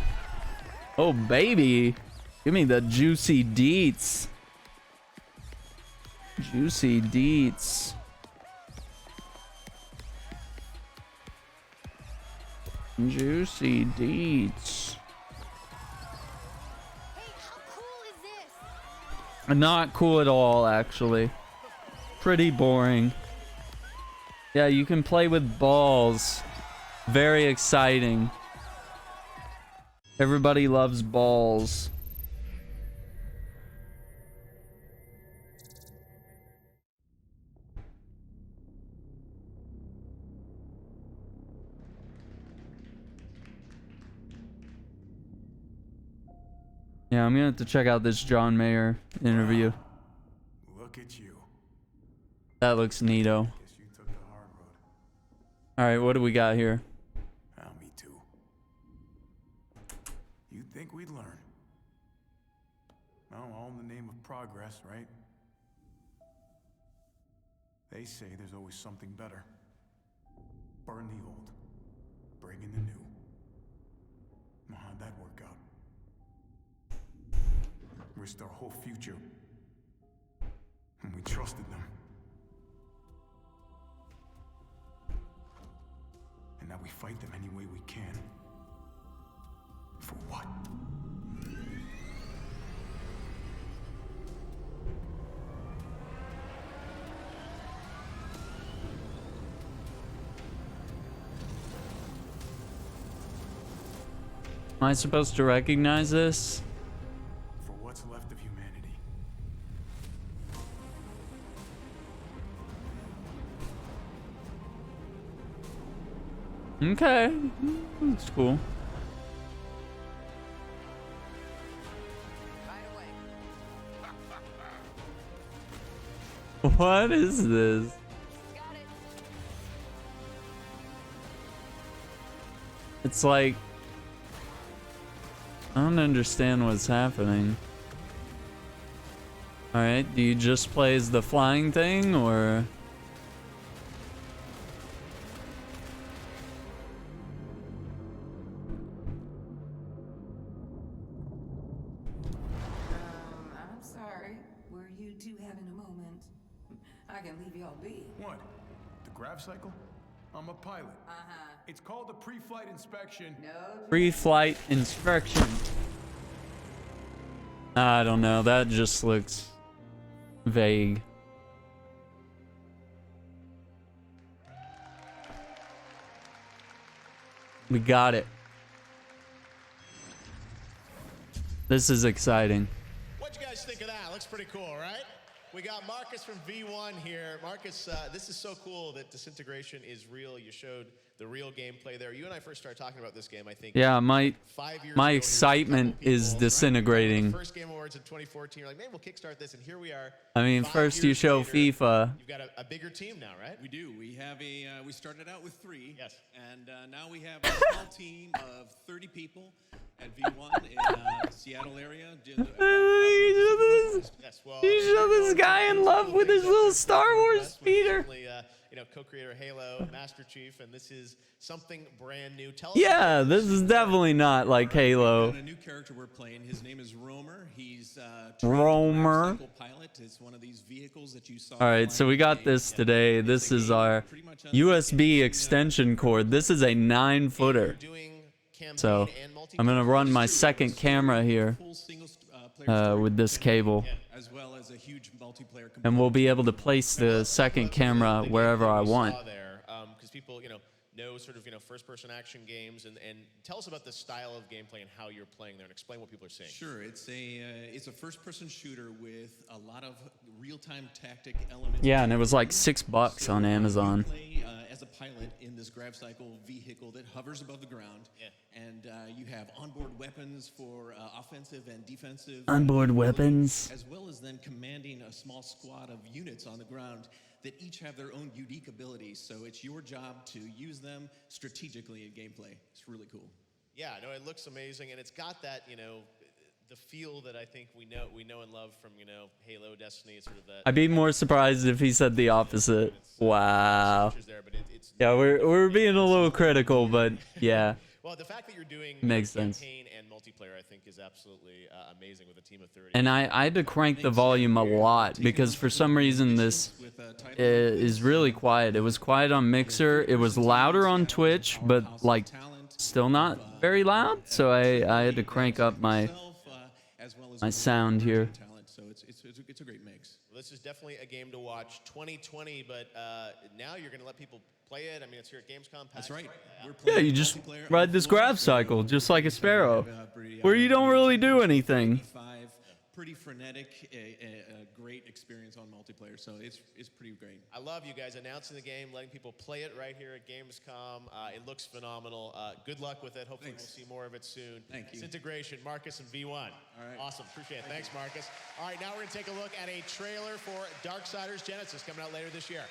Oh, baby. Give me the juicy deets. Juicy deets. Juicy deets. Not cool at all, actually. Pretty boring. Yeah, you can play with balls. Very exciting. Everybody loves balls. Yeah, I'm gonna have to check out this John Mayer interview. Look at you. That looks neato. Alright, what do we got here? Me too. You'd think we'd learn. Oh, all in the name of progress, right? They say there's always something better. Burn the old, bring in the new. Well, how'd that work out? Risked our whole future. And we trusted them. And now we fight them any way we can. For what? Am I supposed to recognize this? For what's left of humanity. Okay. That's cool. What is this? It's like, I don't understand what's happening. Alright, do you just play as the flying thing, or? I'm sorry. Were you two having a moment? I can leave y'all be. What? The grav cycle? I'm a pilot. It's called a pre-flight inspection. Pre-flight inspection. I don't know, that just looks vague. We got it. This is exciting. What'd you guys think of that? Looks pretty cool, right? We got Marcus from V1 here. Marcus, this is so cool that Disintegration is real. You showed the real gameplay there. You and I first started talking about this game, I think. Yeah, my 5 years my ago, excitement is disintegrating. First Game Awards in 2014. You're like, man, we'll kickstart this, and here we are. I mean, first you show FIFA. You've got a bigger team now, right? We do. We have we started out with 3. Yes. And now we have a small team of 30 people. at V1 in Seattle area. Yes, well, You show this guy in love with his little Star Wars speeder. You know, co-creator Halo, Master Chief, and this is something brand new. Tell us. Yeah, this is definitely not like Halo. A new character we're playing. His name is Romer. He's Romer. pilot. It's one of these vehicles that you saw. All right, so we got this today. This is our USB extension cord. This is a 9-footer. So I'm gonna run my second camera here with this cable, as well as a huge multiplayer. and we'll be able to place the second camera wherever I want. Because people, you know sort of, first-person action games, and tell us about the style of gameplay and how you're playing there, and explain what people are seeing. Sure, it's a first-person shooter with a lot of real-time tactic elements. Yeah, and it was like $6 on Amazon. You play as a pilot in this grav cycle vehicle that hovers above the ground, and you have onboard weapons for offensive and defensive. Onboard weapons. As well as then commanding a small squad of units on the ground that each have their own unique abilities. So it's your job to use them strategically in gameplay. It's really cool. Yeah, no, it looks amazing, and it's got that, the feel that I think we know and love from, Halo, Destiny, sort of that. I'd be more surprised if he said the opposite. Wow. Yeah, we're being a little critical, but yeah. Well, the fact that you're doing makes sense. campaign and multiplayer, I think, is absolutely amazing with a team of 30. And I had to crank the volume a lot because for some reason this is really quiet. It was quiet on Mixer. It was louder on Twitch, but like still not very loud. So I had to crank up my sound here. So it's a great mix. Well, this is definitely a game to watch. 2020, but now you're going to let people play it. I mean, it's here at Gamescom. That's right. Yeah, you just ride this grav cycle just like a sparrow, where you don't really do anything. Pretty frenetic, a great experience on multiplayer, so it's pretty great. I love you guys announcing the game, letting people play it right here at Gamescom. It looks phenomenal. Good luck with it. Hopefully we'll see more of it soon. Thank you. Integration, Marcus and V1. All right. Awesome. Appreciate it. Thanks, Marcus. All right, now we're going to take a look at a trailer for Darksiders Genesis coming out later this year.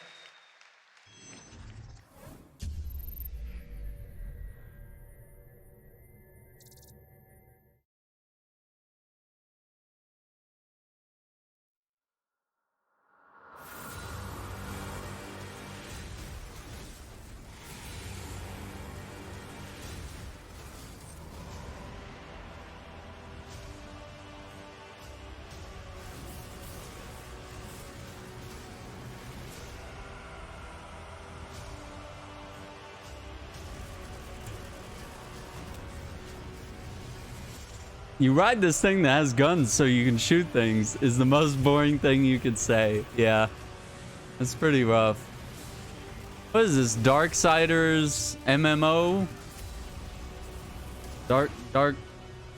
You ride this thing that has guns so you can shoot things is the most boring thing you could say. Yeah. It's pretty rough. What is this? Darksiders MMO?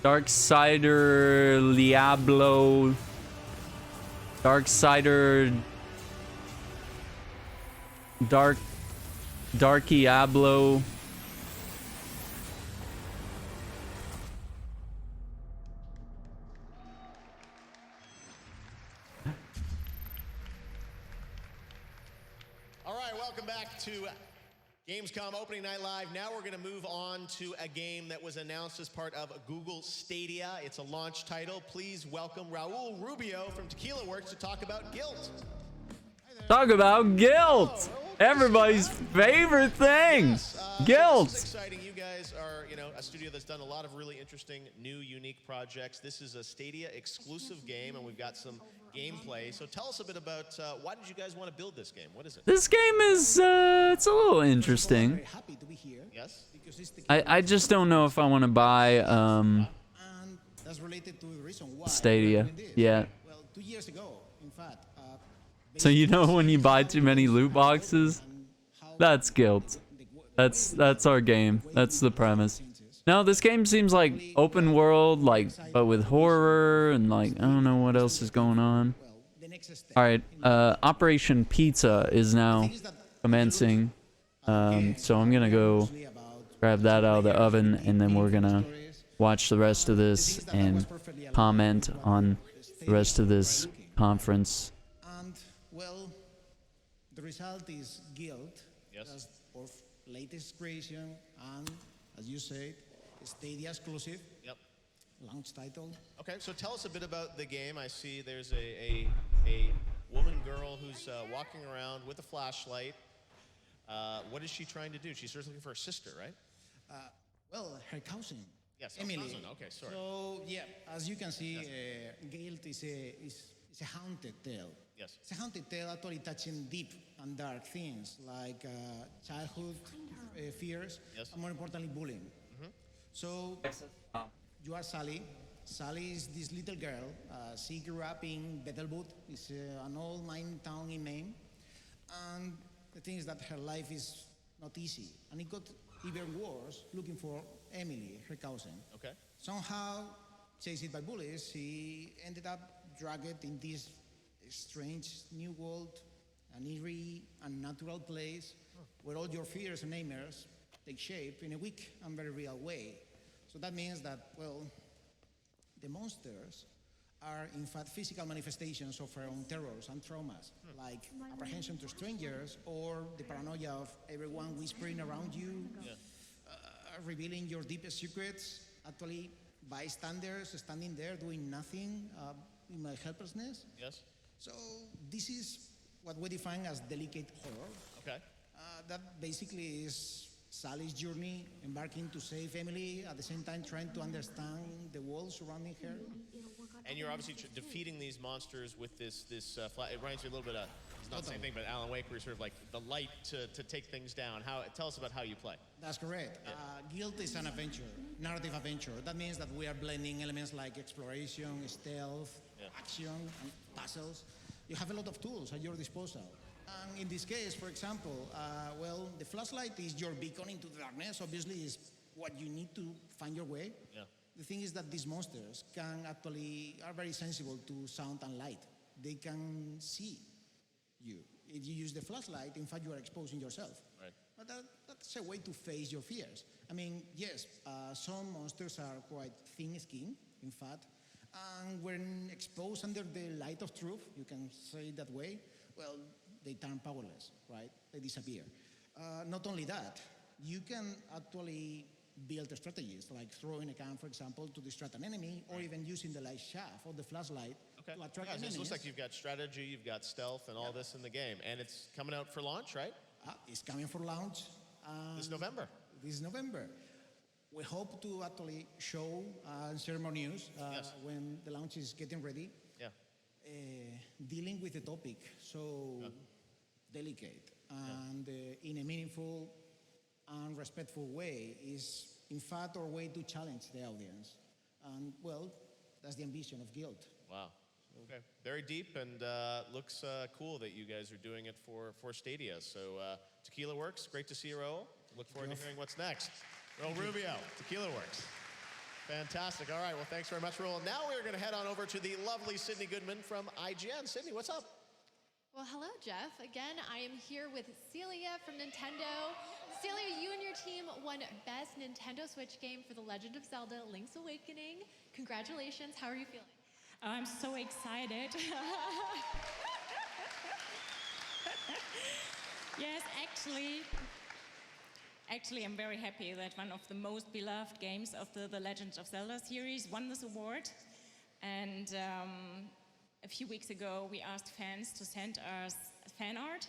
Darksider Diablo. Darksider Darkiablo. To Gamescom Opening Night Live. Now we're going to move on to a game that was announced as part of Google Stadia. It's a launch title. Please welcome Raul Rubio from Tequila Works to talk about Guilt. Talk about Guilt! Everybody's favorite thing! Guilt! This is exciting. You guys are, a studio that's done a lot of really interesting, new, unique projects. This is a Stadia exclusive game, and we've got some gameplay. So tell us a bit about why did you guys want to build this game? What is it? This game is, it's a little interesting. Yes? I just don't know if I want to buy, Stadia yet. Well, 2 years ago, in fact. So when you buy too many loot boxes, that's Guilt. That's our game. That's the premise. No, this game seems like open world, but with horror and I don't know what else is going on. All right, Operation Pizza is now commencing. So I'm gonna go grab that out of the oven, and then we're gonna watch the rest of this and comment on the rest of this conference. And well, the result is Guilt. Yes. That's our latest creation, and as you said, Stadia exclusive. Yep. Launch title. Okay, so tell us a bit about the game. I see there's a woman girl who's walking around with a flashlight. What is she trying to do? She's just looking for her sister, right? Well, her cousin. Yes, her Emily. cousin. Okay, sorry. So yeah, as you can see, Guild is a haunted tale. Yes. It's a haunted tale actually touching deep and dark things like childhood fears, and more importantly, bullying. So you are Sally. Sally is this little girl. She grew up in Bethelwood. It's an old mine town in Maine. And the thing is that her life is not easy. And it got even worse looking for Emily, her cousin. Okay. Somehow, chased by bullies, she ended up dragged in this strange new world, an eerie, unnatural place where all your fears and nightmares take shape in a weak and very real way. So that means that, well, the monsters are in fact physical manifestations of our own terrors and traumas, like apprehension to strangers or the paranoia of everyone whispering around you, revealing your deepest secrets, actually bystanders standing there doing nothing in my helplessness. Yes. So this is what we define as delicate horror. Okay. That basically is Sally's journey, embarking to save Emily, at the same time trying to understand the world surrounding her. And you're obviously defeating these monsters with this it reminds me a little bit of, it's not the same thing, but Alan Wake, where you're sort of like the light to take things down. Tell us about how you play. That's correct. Guild is an adventure, narrative adventure. That means that we are blending elements like exploration, stealth, action, and puzzles. You have a lot of tools at your disposal. And in this case, for example, well, the flashlight is your beacon into the darkness. Obviously, is what you need to find your way. Yeah. The thing is that these monsters are very sensible to sound and light. They can see you. If you use the flashlight, in fact, you are exposing yourself. Right. But that's a way to face your fears. I mean, yes, some monsters are quite thin-skinned, in fact, and when exposed under the light of truth, you can say it that way, well, they turn powerless, right? They disappear. Not only that, you can actually build strategies, like throwing a can, for example, to distract an enemy, or even using the light shaft or the flashlight to attract So enemies. it looks like you've got strategy, you've got stealth, and all this in the game. And it's coming out for launch, right? It's coming for launch. This November. This November. We hope to actually show and share more news when the launch is getting ready. Yeah. Dealing with the topic so delicate and in a meaningful and respectful way is, in fact, our way to challenge the audience. And, well, that's the ambition of Guild. Wow. Okay. Very deep, and looks cool that you guys are doing it for Stadia. So Tequila Works, great to see you, Raul. Look forward to hearing what's next. Raul Rubio, Tequila Works. Fantastic. All right, well, thanks very much, Raul. Now we're going to head on over to the lovely Sydney Goodman from IGN. Sydney, what's up? Well, hello, Jeff. Again, I am here with Celia from Nintendo. Celia, you and your team won Best Nintendo Switch Game for The Legend of Zelda: Link's Awakening. Congratulations. How are you feeling? I'm so excited. Yes, actually, I'm very happy that one of the most beloved games of the Legend of Zelda series won this award. And a few weeks ago, we asked fans to send us fan art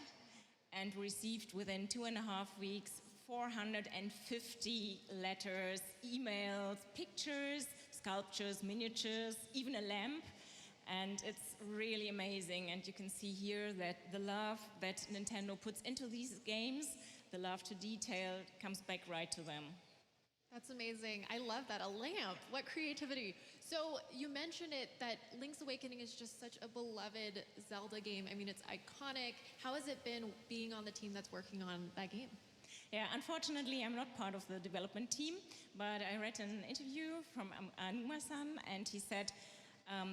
and received within 2.5 weeks 450 letters, emails, pictures, sculptures, miniatures, even a lamp. And it's really amazing. And you can see here that the love that Nintendo puts into these games, the love to detail, comes back right to them. That's amazing. I love that. A lamp. What creativity. So you mentioned it, that Link's Awakening is just such a beloved Zelda game. I mean, it's iconic. How has it been being on the team that's working on that game? Yeah, unfortunately, I'm not part of the development team, but I read an interview from Anuma-san, and he said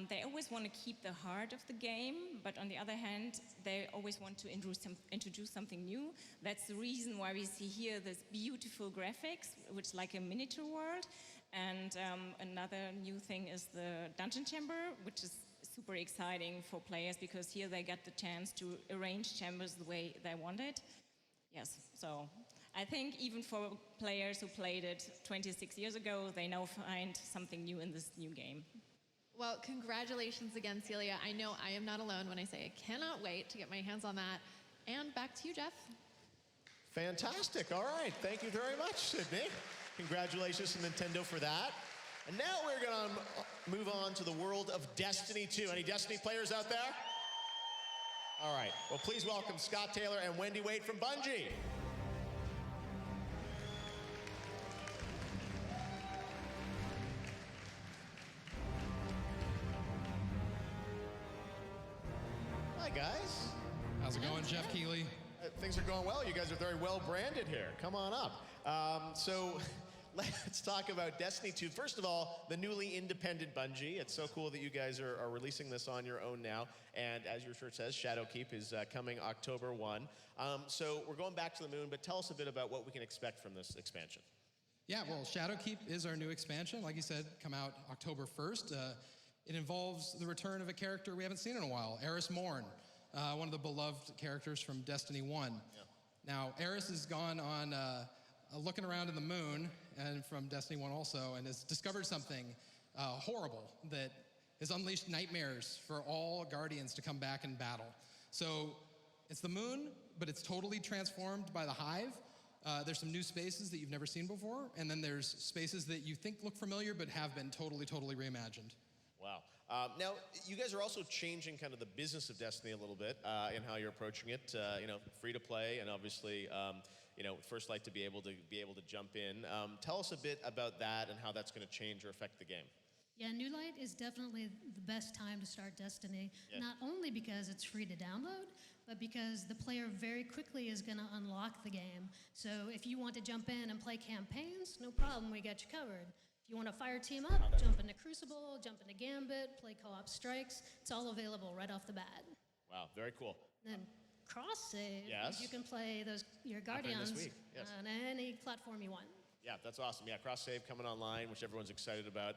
they always want to keep the heart of the game, but on the other hand, they always want to introduce something new. That's the reason why we see here this beautiful graphics, which is like a miniature world. And another new thing is the dungeon chamber, which is super exciting for players because here they get the chance to arrange chambers the way they want it. Yes, so I think even for players who played it 26 years ago, they now find something new in this new game. Well, congratulations again, Celia. I know I am not alone when I say I cannot wait to get my hands on that. And back to you, Jeff. Fantastic. All right. Thank you very much, Sydney. Congratulations to Nintendo for that. And now we're going to move on to the world of Destiny 2. Any Destiny players out there? All right. Well, please welcome Scott Taylor and Wendy Wade from Bungie. Hi, guys. How's it going, Jeff Keighley? Things are going well. You guys are very well branded here. Come on up. So let's talk about Destiny 2. First of all, the newly independent Bungie. It's so cool that you guys are releasing this on your own now. And as your shirt says, Shadowkeep is coming October 1. So we're going back to the moon, but tell us a bit about what we can expect from this expansion. Yeah, well, Shadowkeep is our new expansion. Like you said, come out October 1st. It involves the return of a character we haven't seen in a while, Eris Morn, one of the beloved characters from Destiny 1. Yeah. Now, Eris has gone on looking around in the moon, and from Destiny 1 also, and has discovered something horrible that has unleashed nightmares for all Guardians to come back and battle. So it's the moon, but it's totally transformed by the Hive. There's some new spaces that you've never seen before, and then there's spaces that you think look familiar but have been totally reimagined. Wow. Now, you guys are also changing kind of the business of Destiny a little bit in how you're approaching it. You know, free to play, and obviously, you know, First Light to be able to jump in. Tell us a bit about that and how that's going to change or affect the game. Yeah, New Light is definitely the best time to start Destiny. Yeah. Not only because it's free to download, but because the player very quickly is going to unlock the game. So if you want to jump in and play campaigns, no problem, we got you covered. If you want to fire team up, jump into Crucible, jump into Gambit, play co-op strikes, it's all available right off the bat. Wow, very cool. Then cross save, yes. You can play your Guardians on any platform you want. Yeah, that's awesome. Yeah, cross save coming online, which everyone's excited about.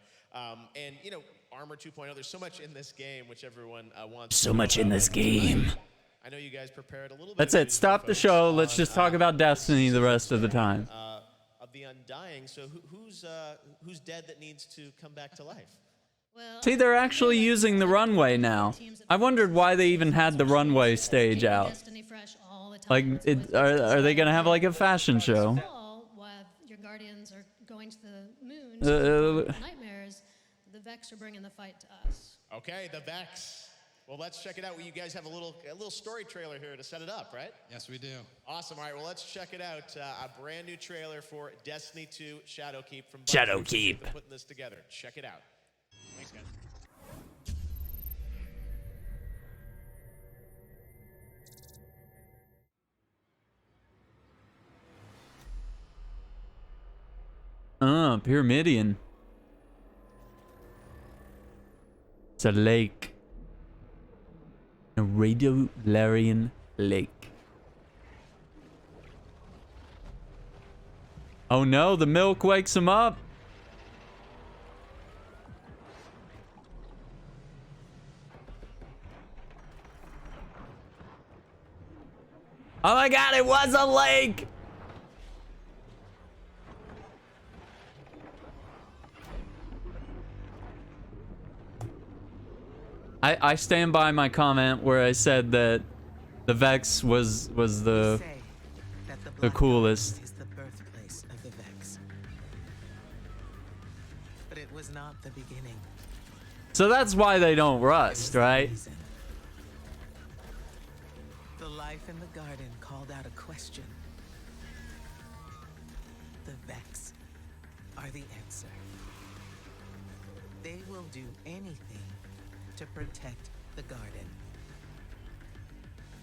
And you know, Armor 2.0, there's so much in this game which everyone wants. So much in this game. I know you guys prepared a little bit. That's it. Stop the show. Let's just talk about Destiny the rest of the time. Of the Undying. So who's dead that needs to come back to life? See, they're actually using the runway now. I wondered why they even had the runway stage out. Like, are they gonna have like a fashion show? Your Guardians are going to the moon. Nightmares. The Vex are bringing the fight to us. Okay, the Vex. Well, let's check it out. You guys have a little story trailer here to set it up, right? Yes, we do. Awesome. All right, well, let's check it out. A brand new trailer for Destiny 2 Shadowkeep from Bungie. Shadowkeep. For putting this together. Check it out. Thanks, guys. Pyramidion. It's a lake. A Radiolarian lake. Oh no, the milk wakes him up. Oh my god, it was a lake! I stand by my comment where I said that the Vex was the coolest. Is the birthplace of the Vex. But it was not the beginning. So that's why they don't rust, right? The life in the garden called out a question. The Vex are the answer. They will do anything to protect the garden.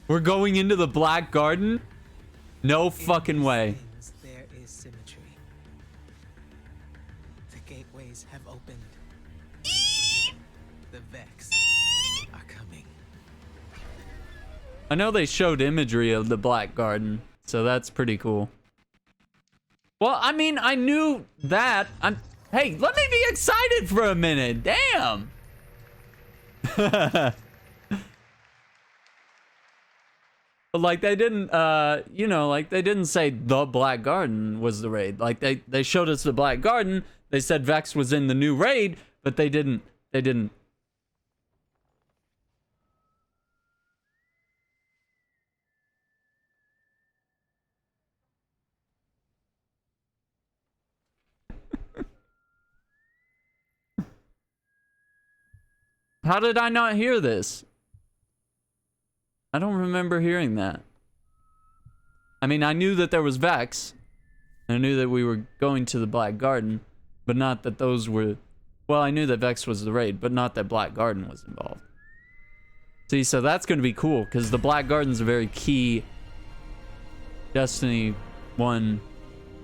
We're going into the Black Garden? No fucking way. There is symmetry. The gateways have opened. The Vex are coming. I know they showed imagery of the Black Garden, so that's pretty cool. Well, I mean, I knew that. Hey, let me be excited for a minute. Damn. But like they didn't, you know, like they didn't say the Black Garden was the raid. Like they showed us the Black Garden. They said Vex was in the new raid, but they didn't. How did I not hear this? I don't remember hearing that. I mean, I knew that there was Vex. I knew that we were going to the Black Garden, but not that those were... Well, I knew that Vex was the raid, but not that Black Garden was involved. See, so that's going to be cool, because the Black Garden's a very key Destiny 1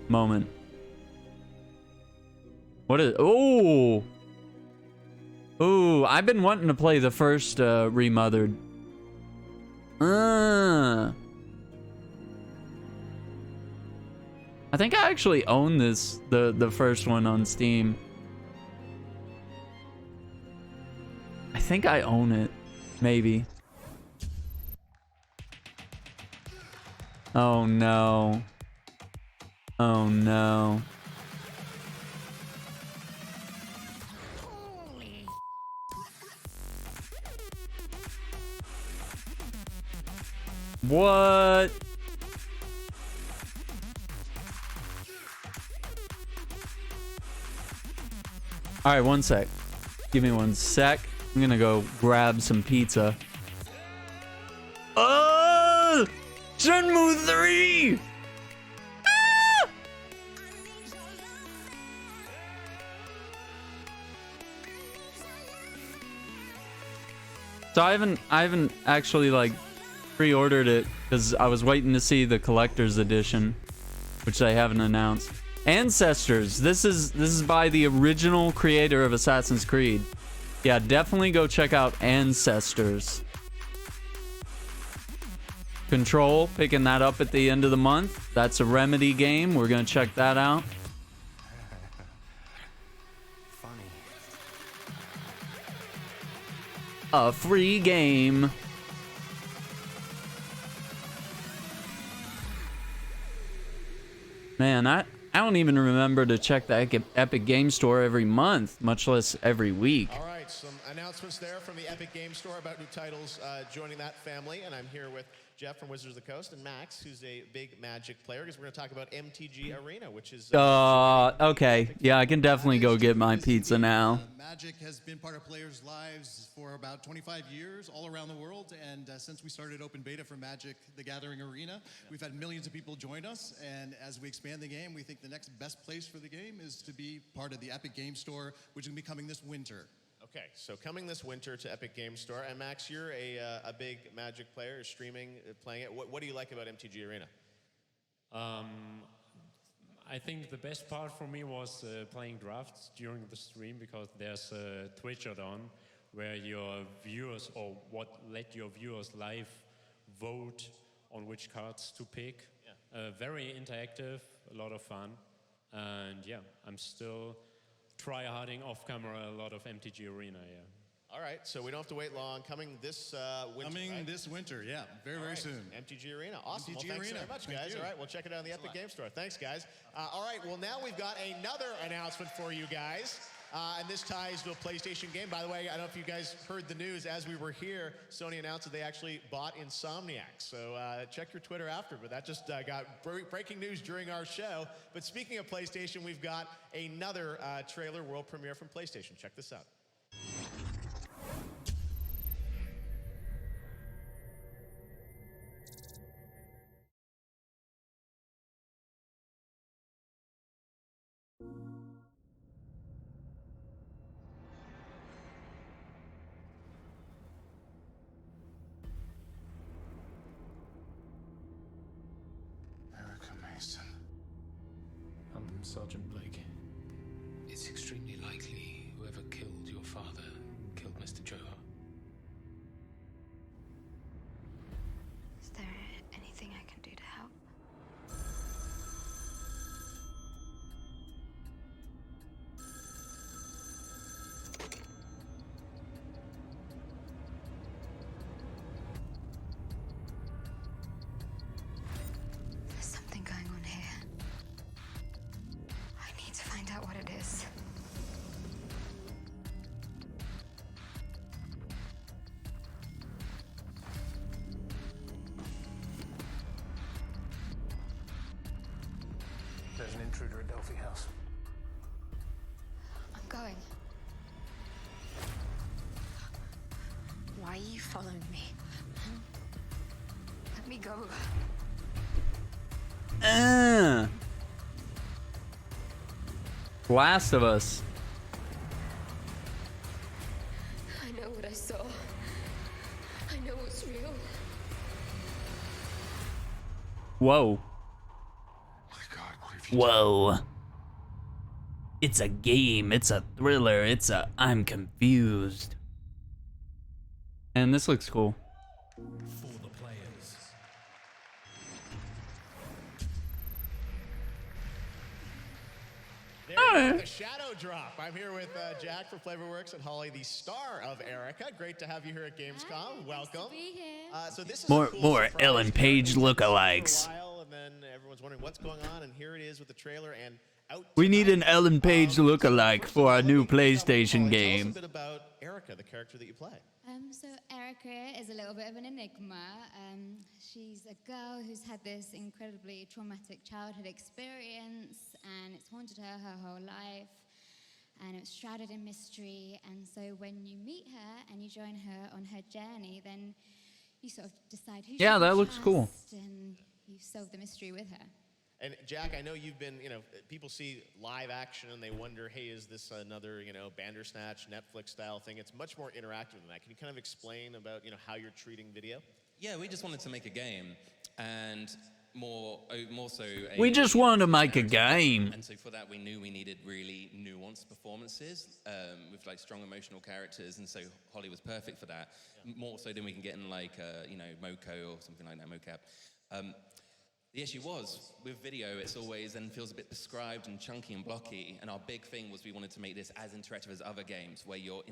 moment. What is... Oh! Ooh, I've been wanting to play the first remothered. I think I actually own this, the first one on Steam. I think I own it, maybe. Oh no. Oh no. What? All right, one sec. Give me one sec. I'm gonna go grab some pizza. Oh! Shenmue 3! Ah! So I haven't actually like pre-ordered it because I was waiting to see the collector's edition, which they haven't announced. Ancestors. This is by the original creator of Assassin's Creed. Yeah, definitely go check out Ancestors. Control, picking that up at the end of the month. That's a Remedy game. We're gonna check that out. Funny. A free game. Man, I don't even remember to check the Epic Game Store every month, much less every week. All right, some announcements there from the Epic Game Store about new titles joining that family, and I'm here with Jeff from Wizards of the Coast and Max, who's a big Magic player, because we're going to talk about MTG Arena, which is... Okay. Yeah, I can definitely go get my pizza now. Magic has been part of players' lives for about 25 years all around the world, and since we started open beta for Magic the Gathering Arena, we've had millions of people join us, and as we expand the game, we think the next best place for the game is to be part of the Epic Game Store, which is going to be coming this winter. Okay, so coming this winter to Epic Game Store, and Max, you're a big Magic player, streaming, playing it. What do you like about MTG Arena? I think the best part for me was playing drafts during the stream, because there's a Twitch add-on where your viewers, or let your viewers live vote on which cards to pick. Yeah. Very interactive, a lot of fun, and yeah, I'm still try-harding off-camera a lot of MTG Arena, yeah. All right, so we don't have to wait long. Coming this winter, right? This winter, yeah, very soon. MTG Arena, awesome. MTG Thanks Arena. very much, guys. All right, we'll check it out on the Epic Game Store. Thanks, guys. All right, well, now we've got another announcement for you guys. And this ties to a PlayStation game. By the way, I don't know if you guys heard the news. As we were here, Sony announced that they actually bought Insomniac. So check your Twitter after. But that just got breaking news during our show. But speaking of PlayStation, we've got another trailer world premiere from PlayStation. Check this out. I'm Sergeant Blake. It's extremely likely whoever killed your father killed Mr. Johar. Is there anything I can do to help? this. There's an intruder at Delphi House. I'm going. Why are you following me? Let me go. Last of Us. I know what I saw. I know what's real. Whoa. Whoa. It's a game, it's a thriller, it's a I'm confused. And this looks cool. For the players. There you go, the Shadow Drop. I'm here with Jack from Flavorworks and Holly, the star of Erica. Great to have you here at Gamescom. Welcome. So this is More a cool surprise. Ellen Page lookalikes. For a while, and then everyone's wondering what's going on, and here it is with the trailer and out. We need an Ellen Page lookalike for our new PlayStation Tell us a game. bit about Erica, the character that you play. So Erica is a little bit of an enigma. She's a girl who's had this incredibly traumatic childhood experience, and it's haunted her whole life, and it's shrouded in mystery. And so when you meet her and you join her on her journey, then you sort of decide who. Yeah, she that can looks cool. trust, and you solve the mystery with her. And Jack, I know you've been, people see live action and they wonder, hey, is this another, Bandersnatch, Netflix style thing? It's much more interactive than that. Can you kind of explain about, how you're treating video? Yeah, we just wanted to make a game, and more so. We just wanted to make a game. And so for that, we knew we needed really nuanced performances with like strong emotional characters, and so Holly was perfect for that. Yeah. More so than we can get in like Moko or something like that, mocap. The issue was, with video, it's always then feels a bit prescribed and chunky and blocky, and our big thing was we wanted to make this as interactive as other games, where you're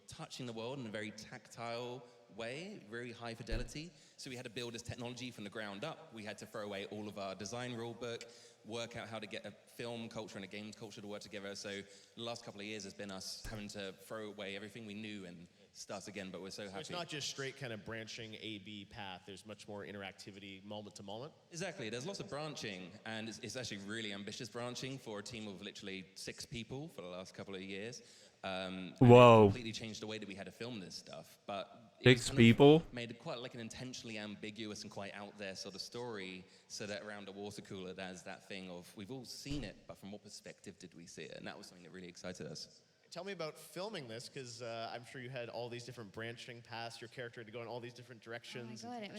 touching the world in a very tactile way, very high fidelity. So we had to build this technology from the ground up. We had to throw away all of our design rule book, work out how to get a film culture and a games culture to work together. So the last couple of years has been us having to throw away everything we knew and start again, but we're so happy. It's not just straight kind of branching A-B path. There's much more interactivity moment to moment. Exactly. There's lots of branching, and it's actually really ambitious branching for a team of literally 6 people for the last couple of years. Whoa. It completely changed the way that we had to film this stuff. But 6 people? Made it quite like an intentionally ambiguous and quite out there sort of story, so that around a water cooler there's that thing of, we've all seen it, but from what perspective did we see it? And that was something that really excited us. Tell me about filming this, because I'm sure you had all these different branching paths. Your character had to go in all these different directions. Oh my God,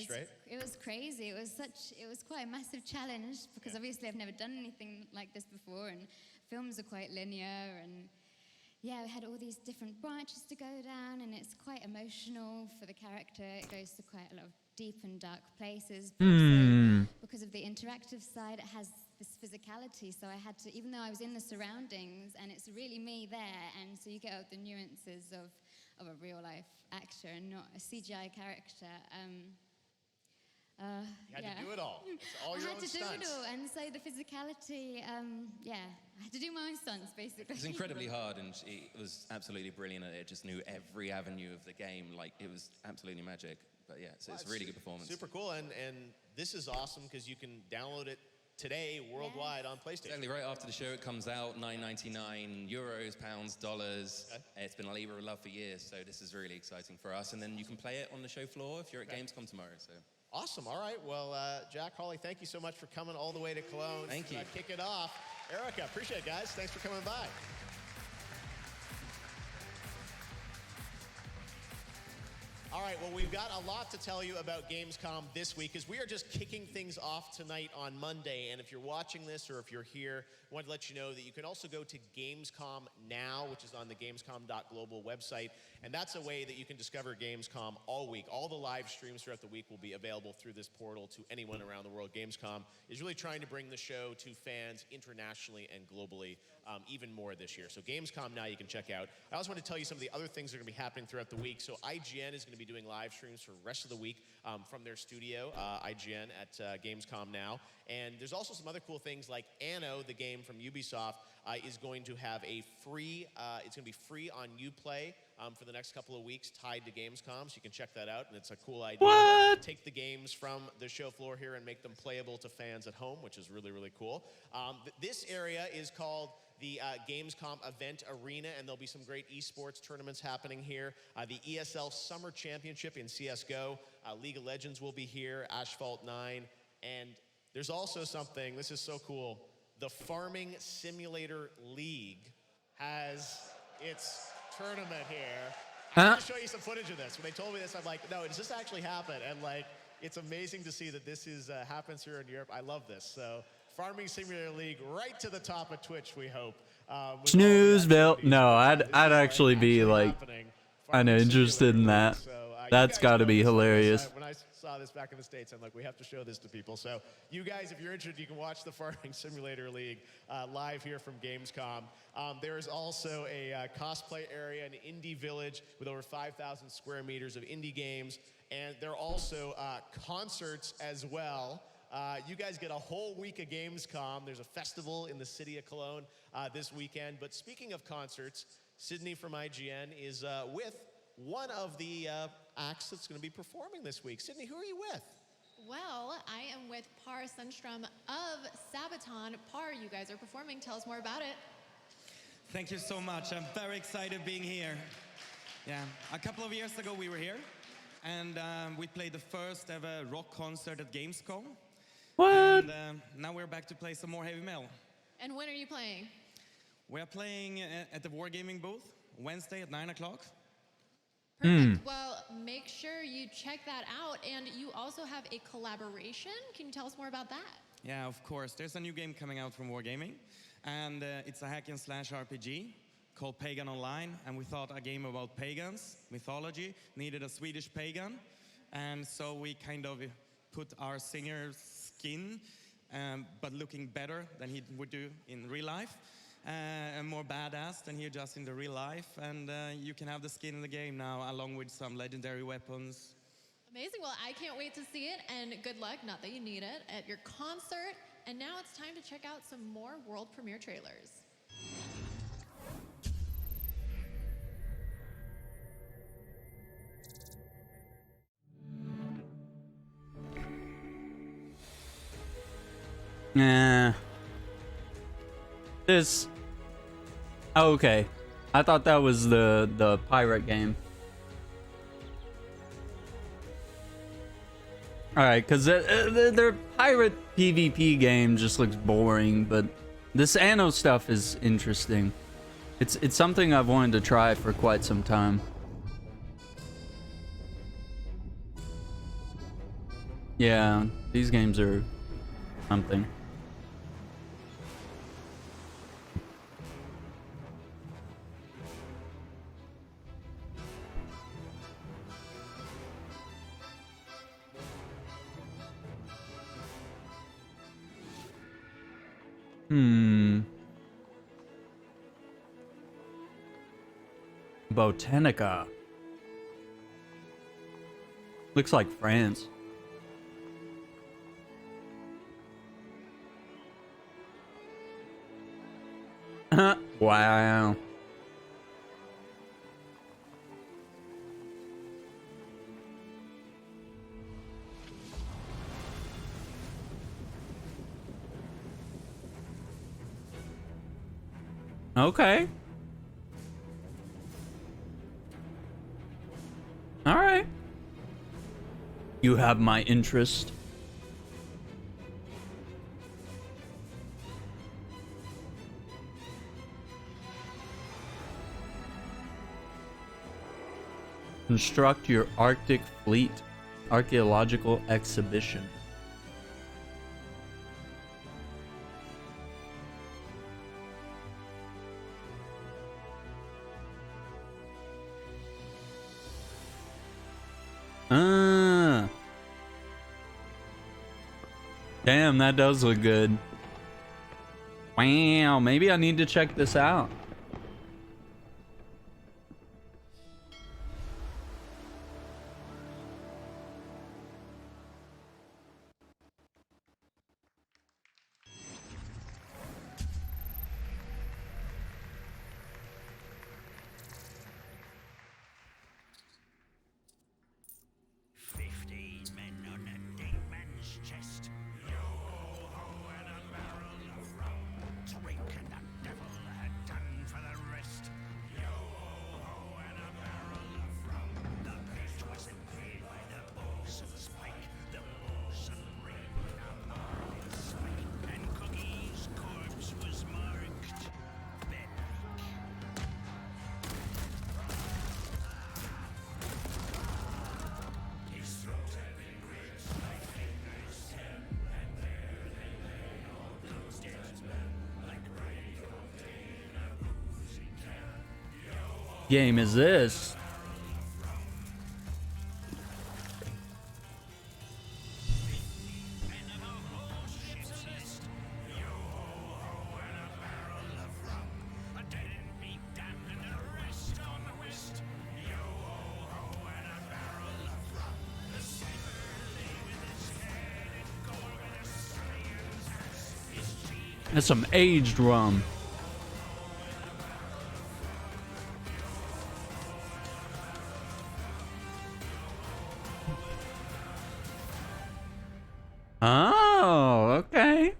it was crazy. It was quite a massive challenge, because obviously I've never done anything like this before, and films are quite linear, and yeah, we had all these different branches to go down, and it's quite emotional for the character. It goes to quite a lot of deep and dark places. But also, because of the interactive side, it has this physicality. So I had to, even though I was in the surroundings, and it's really me there, and so you get all the nuances of a real life actor and not a CGI character. You had to do it all. It's all your own stunts. I had to do it all, and so the physicality, I had to do my own stunts, basically. It's incredibly hard, and she was absolutely brilliant at it. Just knew every avenue of the game. Like, it was absolutely magic. But yeah, so it's a really good performance. Super cool, and this is awesome because you can download it today worldwide on PlayStation. Exactly, right after the show it comes out, €9.99, pounds, dollars. Okay. It's been a labor of love for years, so this is really exciting for us. And then you can play it on the show floor if you're at Gamescom tomorrow. So. Awesome. All right. Well, Jack, Holly, thank you so much for coming all the way to Cologne. Thank you. Kick it off. Erica, appreciate it, guys. Thanks for coming by. All right, well, we've got a lot to tell you about Gamescom this week, as we are just kicking things off tonight on Monday. And if you're watching this or if you're here, I wanted to let you know that you can also go to Gamescom Now, which is on the Gamescom.global website. And that's a way that you can discover Gamescom all week. All the live streams throughout the week will be available through this portal to anyone around the world. Gamescom is really trying to bring the show to fans internationally and globally even more this year. So Gamescom Now you can check out. I also want to tell you some of the other things that are going to be happening throughout the week. So IGN is going to be to be doing live streams for the rest of the week from their studio, IGN, at Gamescom now. And there's also some other cool things like Anno, the game from Ubisoft, is going to have a free, it's going to be free on Uplay for the next couple of weeks, tied to Gamescom, so you can check that out. And it's a cool idea. What? Take the games from the show floor here and make them playable to fans at home, which is really, really cool. This area is called the Gamescom Event Arena, and there'll be some great esports tournaments happening here. The ESL Summer Championship in CSGO, League of Legends will be here, Asphalt 9, and there's also something, this is so cool, the Farming Simulator League has its tournament here. I'm going to show you some footage of this. When they told me this, I'm like, no, does this actually happen? And like, it's amazing to see that this is happens here in Europe. I love this. So Farming Simulator League right to the top of Twitch, we hope. Snoozeville. No, I'd actually be like kind of interested in that. That's got to be hilarious. When I saw this back in the States, I'm like, we have to show this to people. So you guys, if you're interested, you can watch the Farming Simulator League live here from Gamescom. There is also a cosplay area, an indie village with over 5,000 square meters of indie games. And there are also concerts as well. You guys get a whole week of Gamescom. There's a festival in the city of Cologne this weekend. But speaking of concerts, Sydney from IGN is with one of the acts that's going to be performing this week. Sydney, who are you with? Well, I am with Par Sundstrom of Sabaton. Par, you guys are performing. Tell us more about it. Thank you so much. I'm very excited being here. Yeah, a couple of years ago we were here, and we played the first ever rock concert at Gamescom. What? And now we're back to play some more heavy metal. And when are you playing? We're playing at the Wargaming booth Wednesday at 9 o'clock. Perfect. Well, make sure you check that out. And you also have a collaboration. Can you tell us more about that? Yeah, of course. There's a new game coming out from Wargaming, and it's a hack and slash RPG called Pagan Online. And we thought a game about pagans, mythology, needed a Swedish pagan. And so we kind of put our singer's skin, but looking better than he would do in real life. And more badass than he does in the real life. And you can have the skin in the game now, along with some legendary weapons. Amazing. Well, I can't wait to see it. And good luck, not that you need it, at your concert. And now it's time to check out some more world premiere trailers. This. Oh, okay. I thought that was the pirate game. Alright, because their pirate PvP game just looks boring, but this Anno stuff is interesting. It's something I've wanted to try for quite some time. Yeah, these games are something. Botanica. Looks like France. Wow. Okay. All right. You have my interest. Construct your Arctic Fleet Archaeological Exhibition. Damn, that does look good. Wow, maybe I need to check this out. chest. Yo-ho and a barrel of rum. Drink and the devil had done for the rest. Yo-ho and a barrel of rum. The pit was invaded by the bosun spike. The bosun raped a marlin spike. And Cookie's corpse was marked bed-like. His throat had been ripped by fingers ten, and there they lay, all those dead men, like rain in a boozing can. Game is this? That's some aged rum. Oh, okay.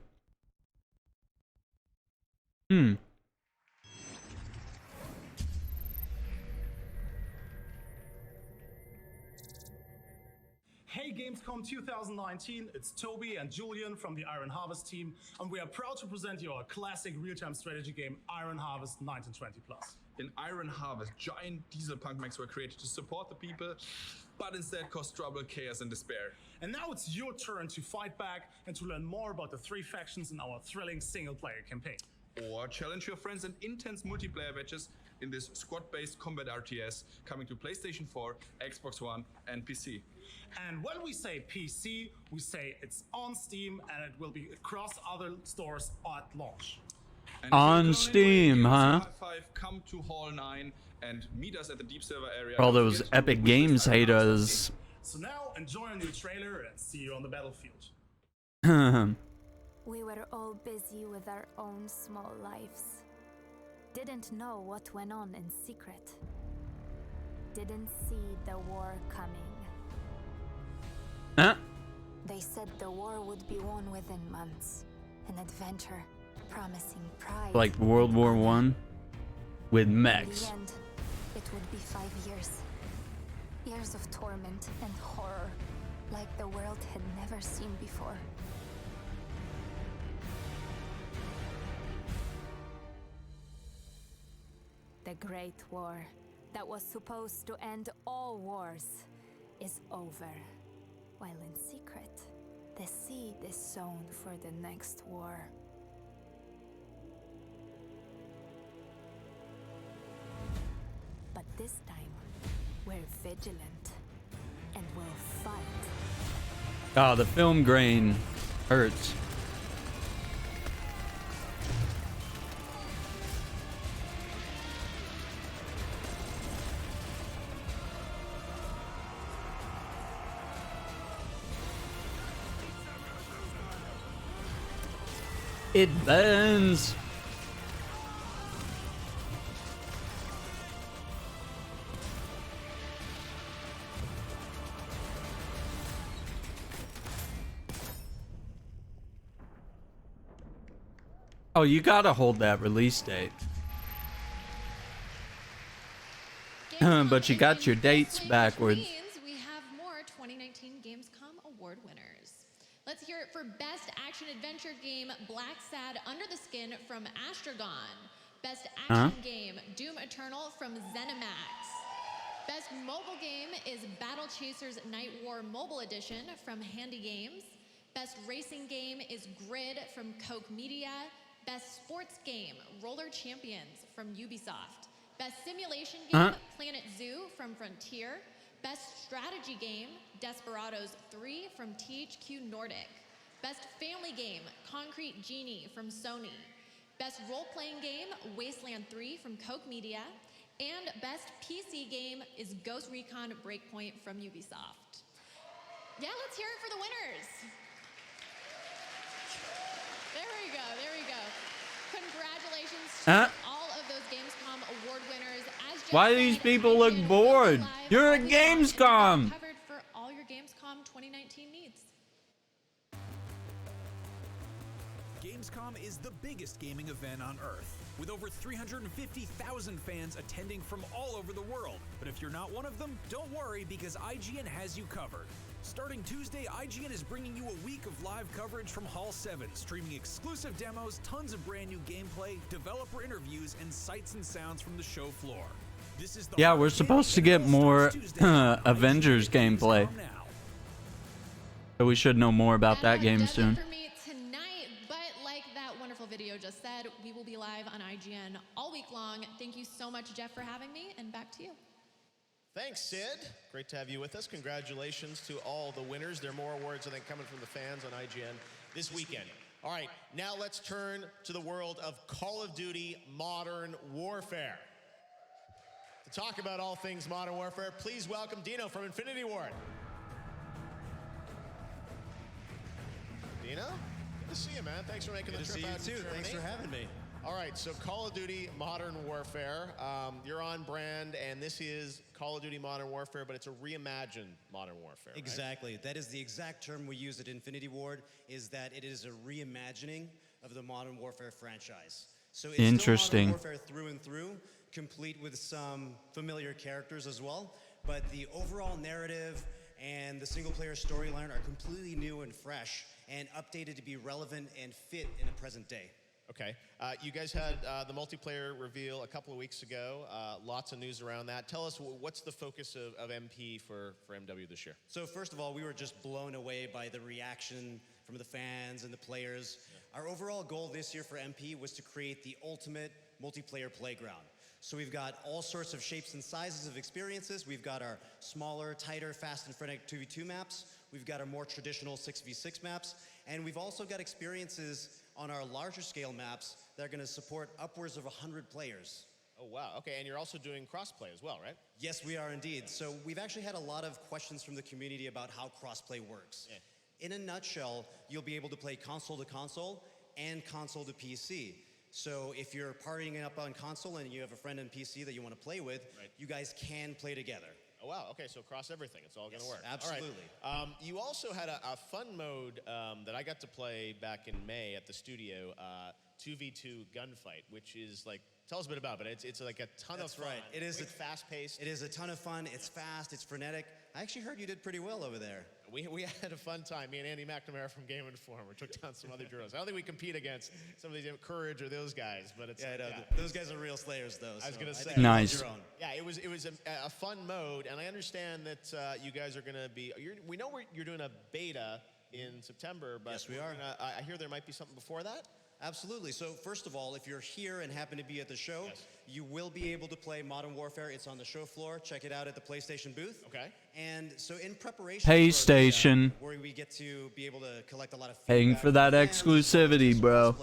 Hey Gamescom 2019, it's Toby and Julian from the Iron Harvest team, and we are proud to present you our classic real-time strategy game, Iron Harvest 1920+. In Iron Harvest, giant diesel punk mechs were created to support the people, but instead caused trouble, chaos, and despair. And now it's your turn to fight back and to learn more about the 3 factions in our thrilling single-player campaign. Or challenge your friends in intense multiplayer matches in this squad-based combat RTS coming to PlayStation 4, Xbox One, and PC. And when we say PC, we say it's on Steam and it will be across other stores at launch. And On Steam, huh? High five, come to Hall 9 and meet us at the Deep Silver area. All those Epic Games haters. So now enjoy a new trailer and see you on the battlefield. We were all busy with our own small lives. Didn't know what went on in secret. Didn't see the war coming. Huh? They said the war would be won within months. An adventure promising pride. Like World War I with In mechs. the end, it would be 5 years. Years of torment and horror, like the world had never seen before. The Great War, that was supposed to end all wars, is over. While in secret, the seed is sown for the next war. But this time, we're vigilant and we'll fight. Oh, the film grain hurts. It burns. Oh, you gotta hold that release date. But you got your dates backwards. We have more 2019 Gamescom award winners. Let's hear it for Best Action Adventure Game, Black Sad Under the Skin from Astragon. Best Action Game, Doom Eternal from ZeniMax. Best Mobile Game is Battle Chasers Night War Mobile Edition from Handy Games. Best Racing Game is Grid from Koch Media. Best Sports Game, Roller Champions from Ubisoft. Best Simulation Game, Planet Zoo from Frontier. Best Strategy Game, Desperados 3 from THQ Nordic. Best Family Game, Concrete Genie from Sony. Best Role-Playing Game, Wasteland 3 from Koch Media. And Best PC Game is Ghost Recon Breakpoint from Ubisoft. Yeah, let's hear it for the winners. There we go, there we go. Congratulations to all of those Gamescom award winners. As Jeff Why do said, these people look bored? You're at Gamescom. covered for all your Gamescom 2019 needs. biggest gaming event on Earth, with over 350,000 fans attending from all over the world. But if you're not one of them, don't worry, because IGN has you covered. Starting Tuesday, IGN is bringing you a week of live coverage from Hall 7, streaming exclusive demos, tons of brand new gameplay, developer interviews, and sights and sounds from the show floor. This is the Yeah, we're supposed to get more Avengers gameplay. So we should know more about that game soon. For me tonight, but like that wonderful video just said, we will be live on IGN all week long. Thank you so much, Jeff, for having me, and back to you. Thanks, Sid. Great to have you with us. Congratulations to all the winners. There are more awards, I think, coming from the fans on IGN this weekend. All right, now let's turn to the world of Call of Duty Modern Warfare. To talk about all things Modern Warfare, please welcome Dino from Infinity Ward. Dino, good to see you, man. Thanks for making the trip out to Germany. Thanks for having me. All right, so Call of Duty Modern Warfare, you're on brand, and this is Call of Duty Modern Warfare, but it's a reimagined Modern Warfare, right? Exactly. That is the exact term we use at Infinity Ward, is that it is a reimagining of the Modern Warfare franchise. So it's Interesting. still Modern Warfare through and through, complete with some familiar characters as well, but the overall narrative and the single-player storyline are completely new and fresh and updated to be relevant and fit in the present day. Okay. You guys had the multiplayer reveal a couple of weeks ago. Lots of news around that. Tell us, what's the focus of MP for MW this year? So first of all, we were just blown away by the reaction from the fans and the players. Yeah. Our overall goal this year for MP was to create the ultimate multiplayer playground. So we've got all sorts of shapes and sizes of experiences. We've got our smaller, tighter, fast and frenetic 2v2 maps. We've got our more traditional 6v6 maps. And we've also got experiences on our larger scale maps that are going to support upwards of 100 players. Oh, wow. Okay, and you're also doing crossplay as well, right? Yes, we are indeed. So we've actually had a lot of questions from the community about how crossplay works. Yeah. In a nutshell, you'll be able to play console to console and console to PC. So if you're partying up on console and you have a friend on PC that you want to play with, you guys can play together. Oh, wow. Okay, so across everything, it's all going to work. Absolutely. All right. You also had a fun mode that I got to play back in May at the studio, 2v2 gunfight, which is like, tell us a bit about it. It's like a ton of fun. Right. It is fast-paced. It is a ton of fun. It's fast. It's frenetic. I actually heard you did pretty well over there. We had a fun time. Me and Andy McNamara from Game Informer took down some other journalists. I don't think we compete against some of these Courage or those guys, but it's those guys are real slayers, though. I was going to say, nice. Yeah, it was a fun mode, and I understand that you guys are going to be. We know you're doing a beta in September, but yes, we are. I hear there might be something before that. Absolutely. So first of all, if you're here and happen to be at the show, you will be able to play Modern Warfare. It's on the show floor. Check it out at the PlayStation booth. Okay. And so in preparation PlayStation, where we get to be able to collect a lot of paying for that exclusivity, bro.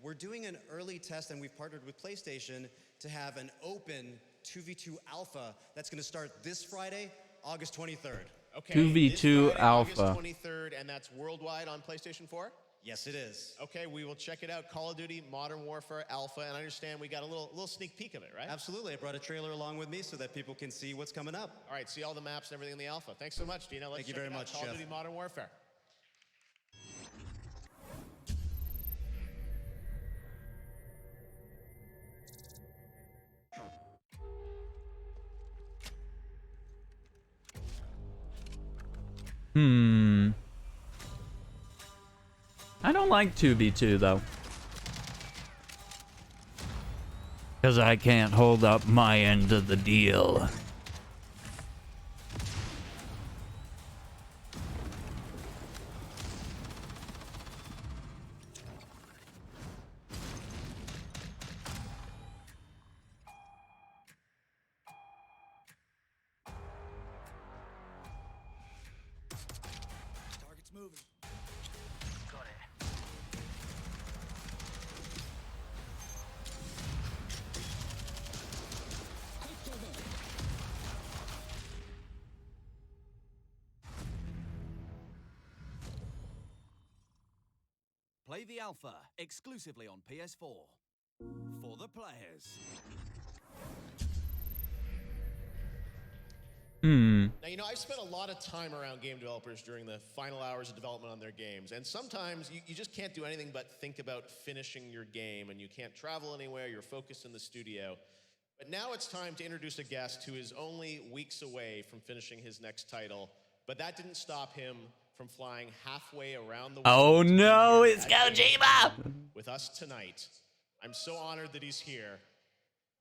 We're doing an early test, and we've partnered with PlayStation to have an open 2v2 alpha that's going to start this Friday, August 23rd. Okay. 2v2 alpha. August 23rd, and that's worldwide on PlayStation 4? Yes, it is. Okay, we will check it out. Call of Duty Modern Warfare Alpha, and I understand we got a little sneak peek of it, right? Absolutely. I brought a trailer along with me so that people can see what's coming up. All right, see all the maps and everything in the alpha. Thanks so much, Dino. Thank you very much, Call of Duty Modern Warfare. I don't like 2v2 though. Because I can't hold up my end of the deal. Target's moving. Got it. Play the alpha exclusively on PS4. For the players. Now, you know, I've spent a lot of time around game developers during the final hours of development on their games, and sometimes you just can't do anything but think about finishing your game, and you can't travel anywhere, you're focused in the studio. But now it's time to introduce a guest who is only weeks away from finishing his next title, but that didn't stop him from flying halfway around the world. Oh no, it's Kojima! With us tonight. I'm so honored that he's here.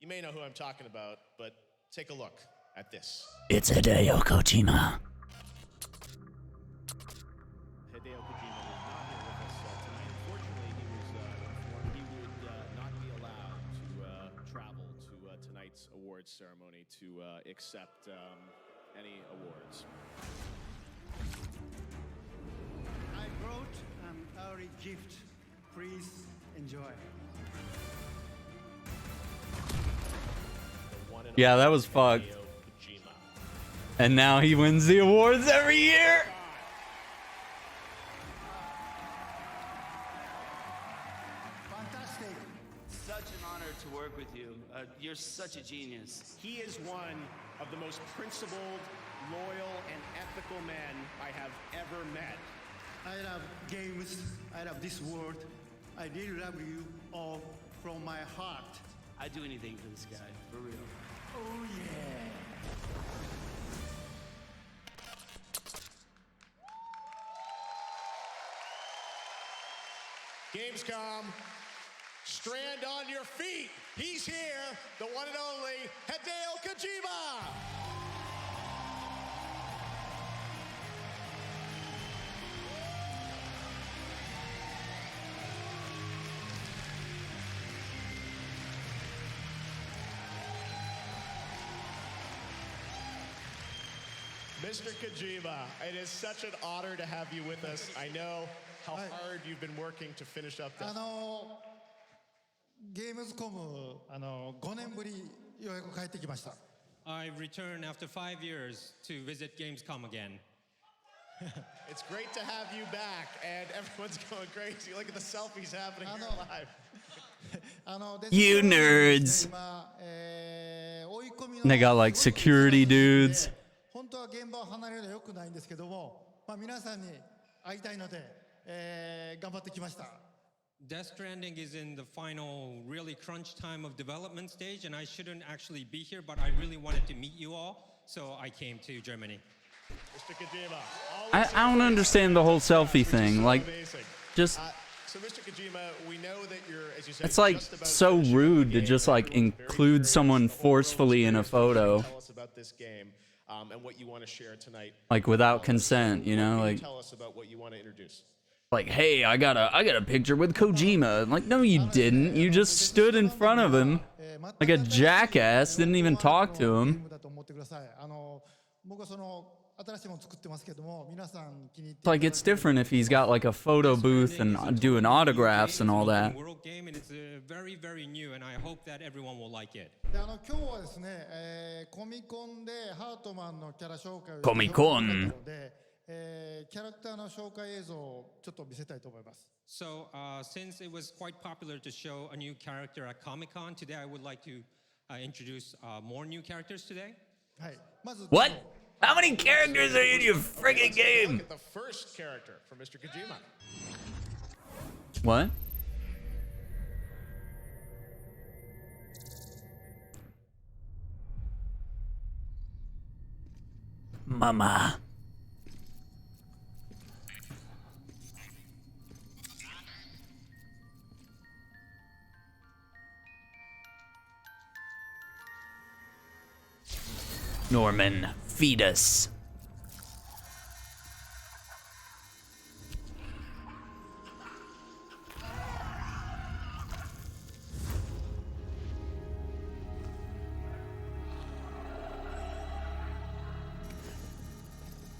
You may know who I'm talking about, but take a look at this. It's Hideo Kojima. Hideo Kojima is not here with us tonight. Unfortunately, he was informed he would not be allowed to travel to tonight's awards ceremony to accept any awards. I brought an early gift. Please enjoy. Yeah, that was fucked. And now he wins the awards every year. Fantastic. Such an honor to work with you. You're such a genius. He is one of the most principled, loyal, and ethical men I have ever met. I love games. I love this world. I really love you all from my heart. I'd do anything for this guy, for real. Oh yeah. Gamescom, strand on your feet. He's here, the one and only Hideo Kojima. Mr. Kojima, it is such an honor to have you with us. I know how hard you've been working to finish up this. ゲームズコム5年ぶりようやく帰ってきました。 I returned after 5 years to visit Gamescom again. It's great to have you back, and everyone's going crazy. Look at the selfies happening here live. You nerds. And they got like security dudes. 本当は現場を離れるのは良くないんですけども、皆さんに会いたいので、頑張ってきました。 Death Stranding is in the final, really crunch time of development stage, and I shouldn't actually be here, but I really wanted to meet you all, so I came to Germany. Mr. Kojima, I don't understand the whole selfie thing. Like, just so Mr. Kojima, we know that you're, as you said, it's like so rude to just like include someone forcefully in a photo. Tell us about this game and what you want to share tonight. Like without consent, you know, like Tell us about what you want to introduce. like, hey, I got a picture with Kojima. Like, no, you didn't. You just stood in front of him like a jackass. Didn't even talk to him. It's like it's different if he's got like a photo booth and doing autographs and all that. World game, and it's very, very new, and I hope that everyone will like it. 今日はですね、コミコンでハートマンのキャラ紹介をコミコンので、キャラクターの紹介映像をちょっと見せたいと思います。 So, since it was quite popular to show a new character at Comic-Con, today I would like to introduce more new characters today. はい。まず What? How many characters are in your friggin' game? Look at the first character from Mr. Kojima. What? Mama. Norman, feed us.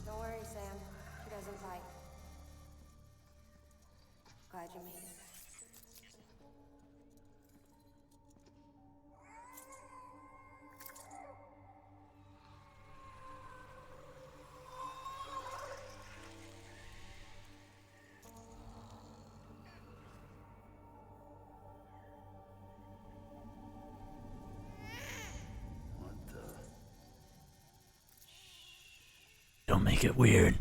Don't worry, Sam. She doesn't fight. Glad you made it. Don't make it weird.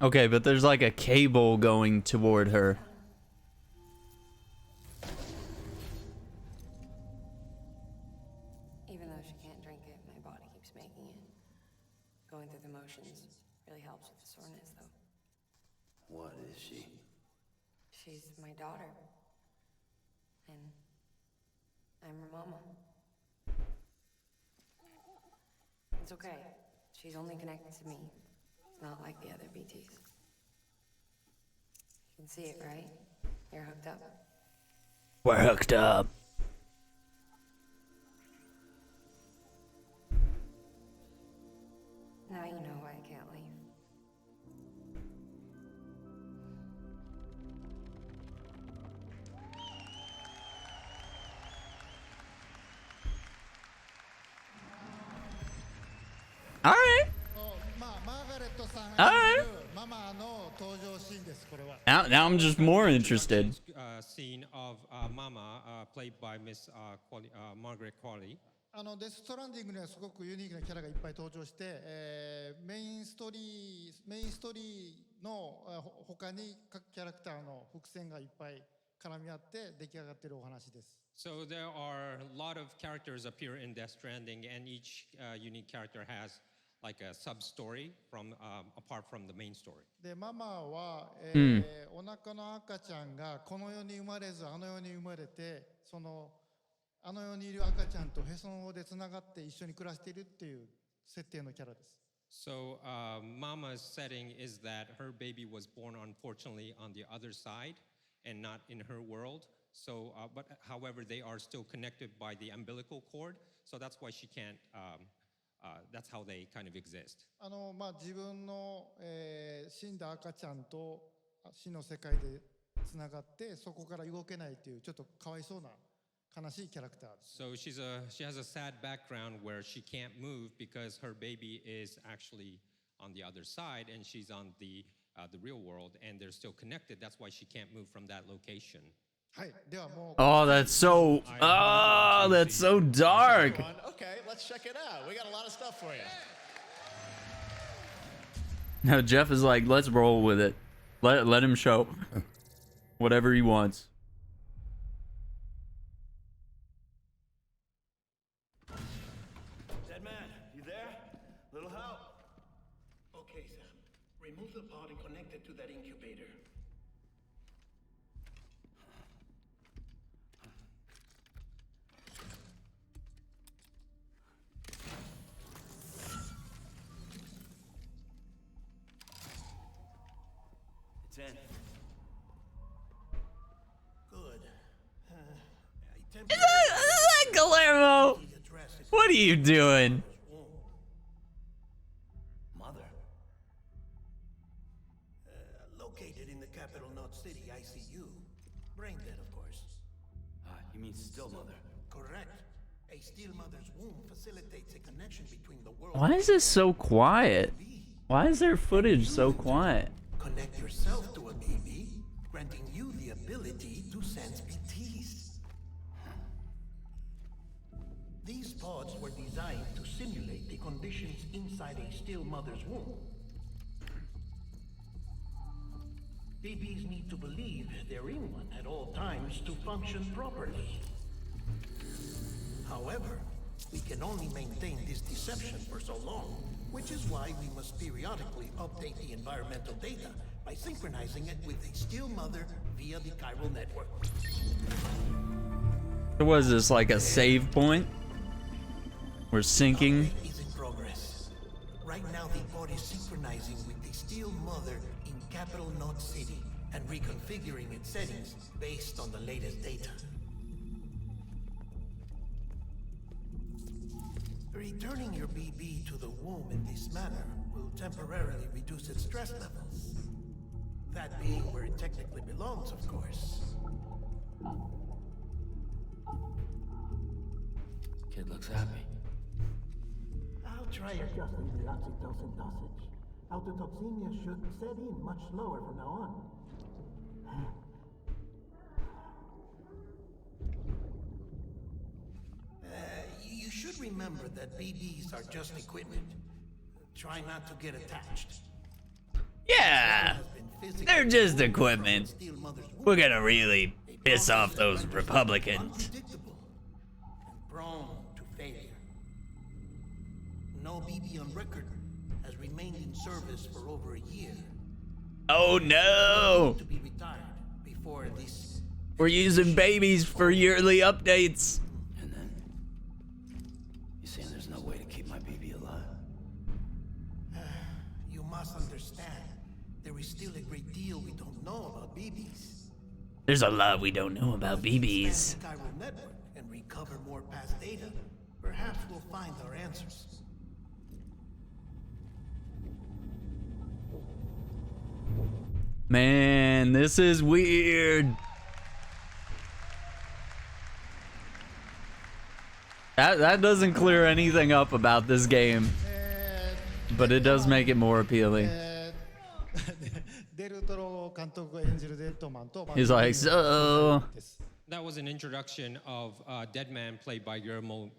Okay, but there's like a cable going toward her. Even though she can't drink it, my body keeps making it. Going through the motions really helps with the soreness, though. What is she? She's my daughter. And I'm her mama. It's okay. She's only connected to me. It's not like the other BTs. You can see it, right? You're hooked up. We're hooked up. Now you know why I can't leave. All right. All right. Now I'm just more interested. Scene of Mama, played by Miss Margaret Qualley. デス・ストランディングにはすごくユニークなキャラがいっぱい登場して、メインストーリーの他に各キャラクターの伏線がいっぱい絡み合って出来上がっているお話です。So there are a lot of characters appear in Death Stranding, and each unique character has like a sub-story from apart from the main story. で、ママは、お腹の赤ちゃんがこの世に生まれずあの世に生まれて、あの世にいる赤ちゃんとへその緒でつながって一緒に暮らしているっていう設定のキャラです。So Mama's setting is that her baby was born unfortunately on the other side and not in her world. So, but however, they are still connected by the umbilical cord. So that's why she can't. That's how they kind of exist. 自分の、死んだ赤ちゃんと死の世界でつながってそこから動けないっていうちょっとかわいそうな悲しいキャラクターです。So she has a sad background where she can't move because her baby is actually on the other side and she's on the real world and they're still connected. That's why she can't move from that location. Oh, that's so dark. Okay, let's check it out. We got a lot of stuff for you. Now Jeff is like, let's roll with it. Let him show whatever he wants. Dead man, you there? Little help? Okay, Sam. Remove the pod and connect it to that incubator. It's in. Good. Is that Guillermo? What are you doing? Mother. Located in the capital Knot City ICU. Brain dead, of course. You mean still mother? Correct. A still mother's womb facilitates a connection between the world. Why is this so quiet? Why is their footage so quiet? Connect yourself to a baby, granting you the ability to sense BTs. These pods were designed to simulate the conditions inside a still mother's womb. BBs need to believe they're in one at all times to function properly. However, we can only maintain this deception for so long, which is why we must periodically update the environmental data by synchronizing it with a still mother via the chiral network. Was this like a save point? We're syncing. Update is in progress. Right now, the pod is synchronizing with the still mother in capital Knot City and reconfiguring its settings based on the latest data. Returning your BB to the womb in this manner will temporarily reduce its stress levels. That being where it technically belongs, of course. Kid looks happy. Try adjusting the oxytocin dosage. Autotoxemia should set in much slower from now on. You should remember that BBs are just equipment. Try not to get attached. Yeah, they're just equipment. We're gonna really piss off those Republicans. Prone to failure. No BB on record has remained in service for over a year. Oh no! To be retired before this. We're using babies for yearly updates. You saying there's no way to keep my BB alive? You must understand, there is still a great deal we don't know about BBs. There's a lot we don't know about BBs. Chiral network and recover more past data. Perhaps we'll find our answers. Man, this is weird. That doesn't clear anything up about this game, but it does make it more appealing. He's like, so. That was an introduction of Deadman, played by Guillermo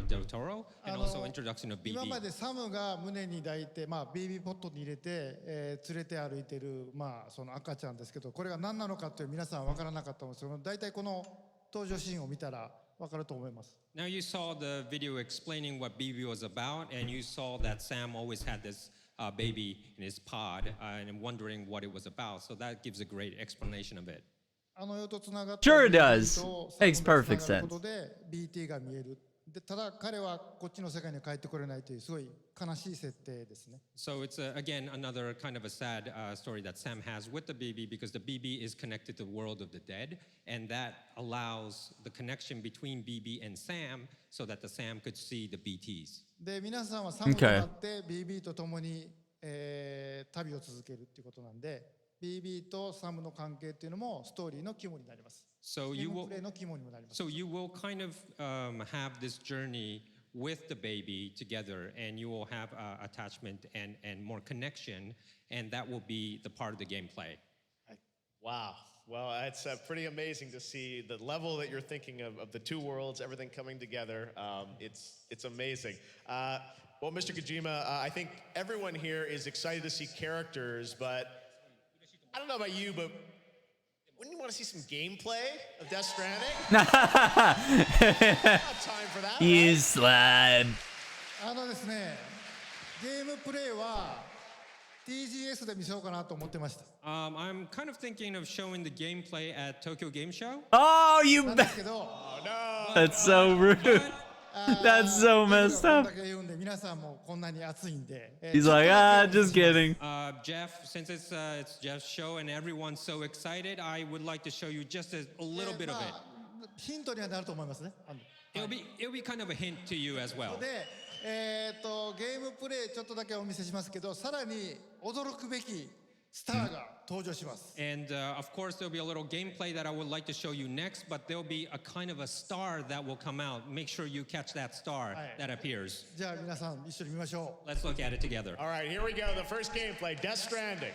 del Toro, and also introduction of BB. 今までサムが胸に抱いて、BB ポットに入れて、連れて歩いてる、その赤ちゃんですけど、これが何なのかという皆さん分からなかったんですけど、大体この登場シーンを見たら分かると思います。Now you saw the video explaining what BB was about, and you saw that Sam always had this baby in his pod, and wondering what it was about. So that gives a great explanation of it. Sure it does. Makes perfect sense. BT が見える。ただ彼はこっちの世界に帰ってこれないというすごい悲しい設定ですね。So it's again another kind of a sad story that Sam has with the BB, because the BB is connected to the world of the dead, and that allows the connection between BB and Sam so that the Sam could see the BTs. で皆さんはサムとなって BB と共に、旅を続けるっていうことなんで、BB とサムの関係っていうのもストーリーの肝になります。So you will kind of have this journey with the baby together, and you will have attachment and more connection, and that will be the part of the gameplay. Wow. Well, it's pretty amazing to see the level that you're thinking of the two worlds, everything coming together. It's amazing. Well, Mr. Kojima, I think everyone here is excited to see characters, but I don't know about you, but wouldn't you want to see some gameplay of Death Stranding? Not time for that. You slide. ですね、ゲームプレイは TGS で見せようかなと思ってました。I'm kind of thinking of showing the gameplay at Tokyo Game Show. Oh, you. Oh no. That's so rude. That's so messed up. He's like, just kidding. Jeff, since it's Jeff's show and everyone's so excited, I would like to show you just a little bit of it. ヒントにはなると思いますね。It'll be kind of a hint to you as well. で、ゲームプレイちょっとだけお見せしますけど、さらに驚くべきスターが登場します。And of course, there'll be a little gameplay that I would like to show you next, but there'll be a kind of a star that will come out. Make sure you catch that star that appears. じゃあ皆さん一緒に見ましょう。 Let's look at it together. All right, here we go. The first gameplay, Death Stranding.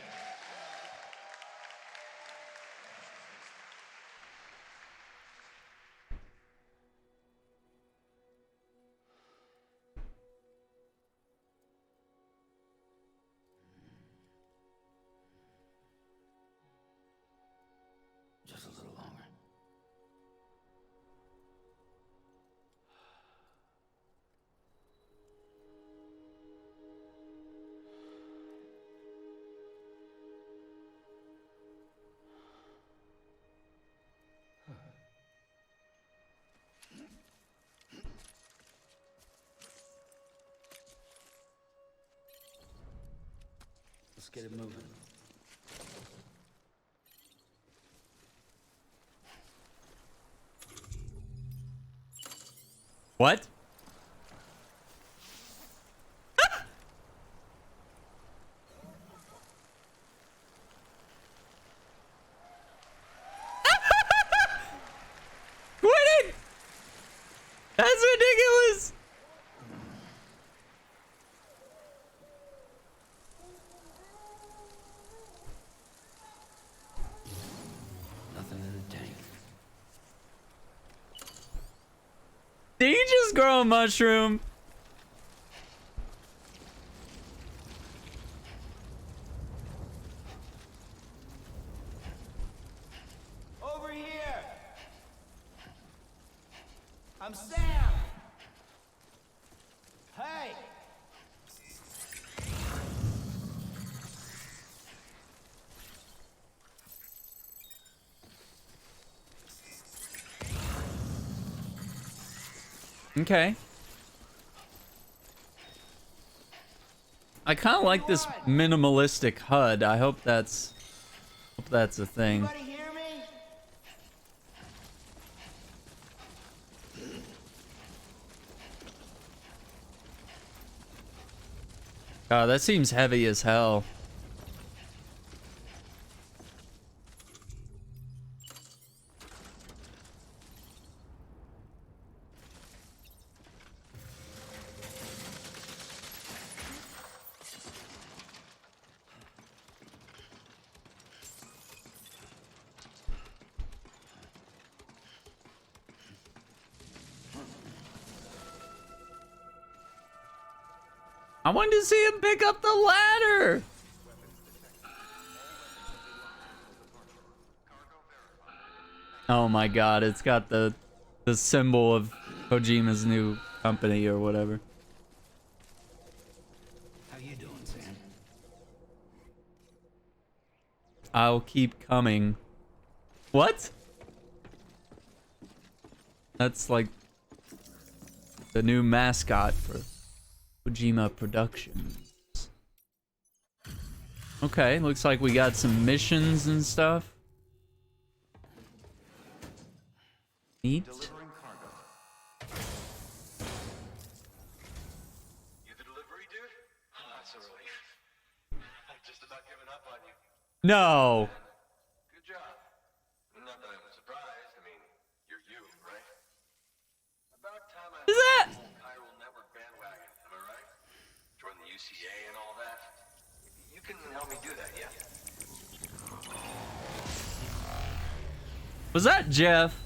Just a little longer. Let's get it moving. What? Quit it! That's ridiculous! nothing in the tank. Did he just grow a mushroom? Over here! I'm Sam! Hey! Okay. I kind of like this minimalistic HUD. I hope that's a thing. Anybody hear me? God, that seems heavy as hell. I wanted to see him pick up the ladder. Oh my god, it's got the symbol of Kojima's new company or whatever. How you doing, Sam? I'll keep coming. What? That's like the new mascot for Kojima Productions. Okay, looks like we got some missions and stuff. Neat. Delivering cargo. You the delivery dude? That's a relief. I've just about given up on you. No. Good job. Not that I'm surprised. I mean, you're you, right? About time I Is that? Hyrule Network bandwagon, am I right? Join the UCA and all that. You can help me do that, yeah? Was that Jeff?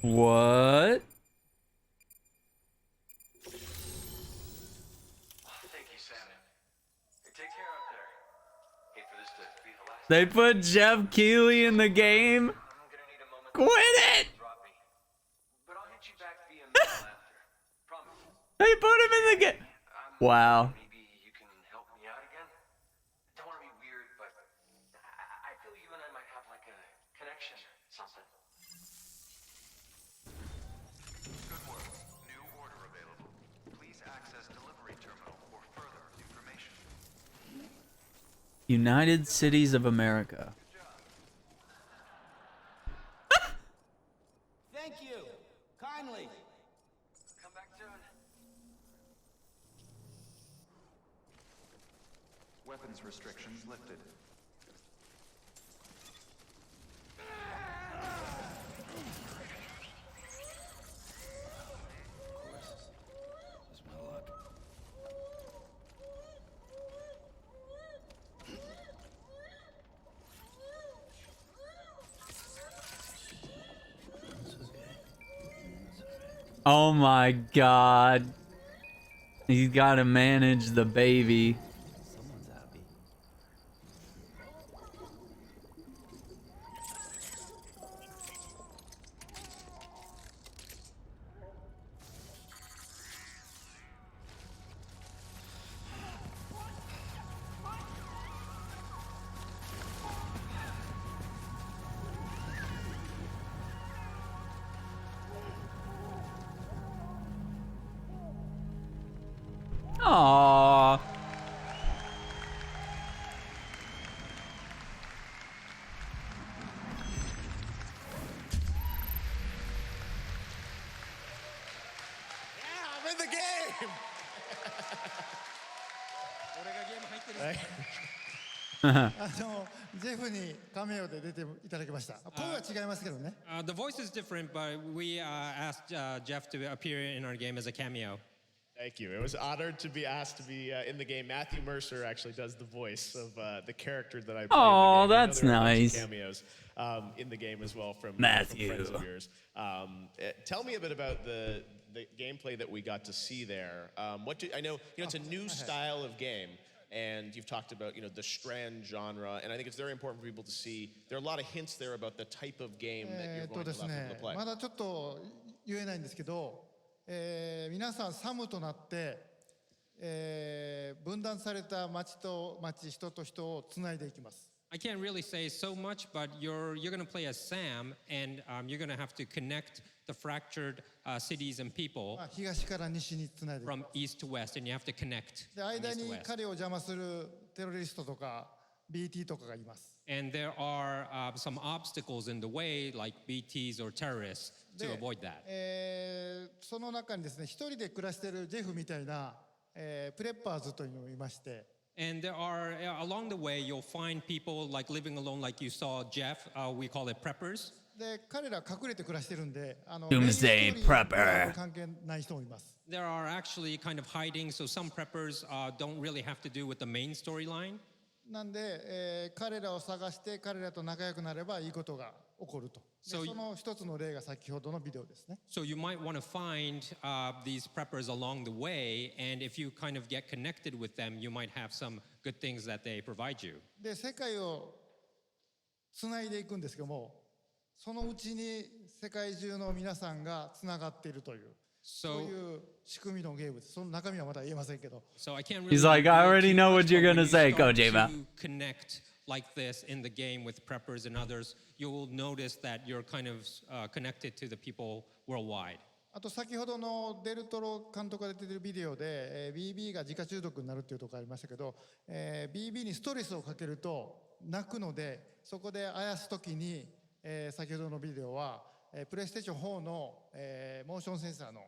What? Thank you, Sam. Hey, take care out there. Hate for this to be the last. They put Jeff Keighley in the game? Quit it! But I'll hit you back via mail after. Promise. They put him in the game. Wow. Maybe you can help me out again? Don't want to be weird, but I feel you and I might have like a connection, something. Good work. New order available. Please access delivery terminal for further information. United Cities of America. Thank you. Kindly. Come back soon. Weapons restrictions lifted. Just my luck. Oh my god. He's got to manage the baby. Someone's happy. Aww. Yeah, I'm in the game. ジェフにカメオで出ていただきました。声は違いますけどね。The voice is different, but we asked Jeff to appear in our game as a cameo. Thank you. It was honored to be asked to be in the game. Matthew Mercer actually does the voice of the character that I play. Oh, that's nice. Cameos in the game as well from Matthew. From friends of yours. Tell me a bit about the gameplay that we got to see there. I know it's a new style of game. And you've talked about, the Strand genre, and I think it's very important for people to see. There are a lot of hints there about the type of game that you're going to allow people to play. まだちょっと言えないんですけど、皆さんサムとなって、分断された町と町、人と人をつないでいきます。I can't really say so much, but you're going to play as Sam, and you're going to have to connect the fractured cities and people 東から西につないでいきます。 from east to west, and you have to connect. で、間に彼を邪魔するテロリストとか BT とかがいます。 And there are some obstacles in the way, like BTs or terrorists, to avoid that. その中にですね、一人で暮らしているジェフみたいな、プレッパーズというのがいまして。 And there are, along the way, you'll find people like living alone, like you saw Jeff. We call it preppers. で、彼ら隠れて暮らしてるんで、Doomsday prepper. 関係ない人もいます。 There are actually kind of hiding, so some preppers don't really have to do with the main storyline. なんで、彼らを探して彼らと仲良くなればいいことが起こると。その一つの例が先ほどのビデオですね。So you might want to find these preppers along the way, and if you kind of get connected with them, you might have some good things that they provide you. で、世界をつないでいくんですけども、そのうちに世界中の皆さんがつながっているという。そういう仕組みのゲームです。その中身はまだ言えませんけど。So I can't really He's like, I already know what you're gonna say, Kojima. Connect like this in the game with preppers and others, you'll notice that you're kind of connected to the people worldwide. あと先ほどのデルトロ監督が出ているビデオで、BB が自家中毒になるっていうところがありましたけど、BB にストレスをかけると泣くので、そこであやすときに、先ほどのビデオは、プレイステーション4の、モーションセンサーの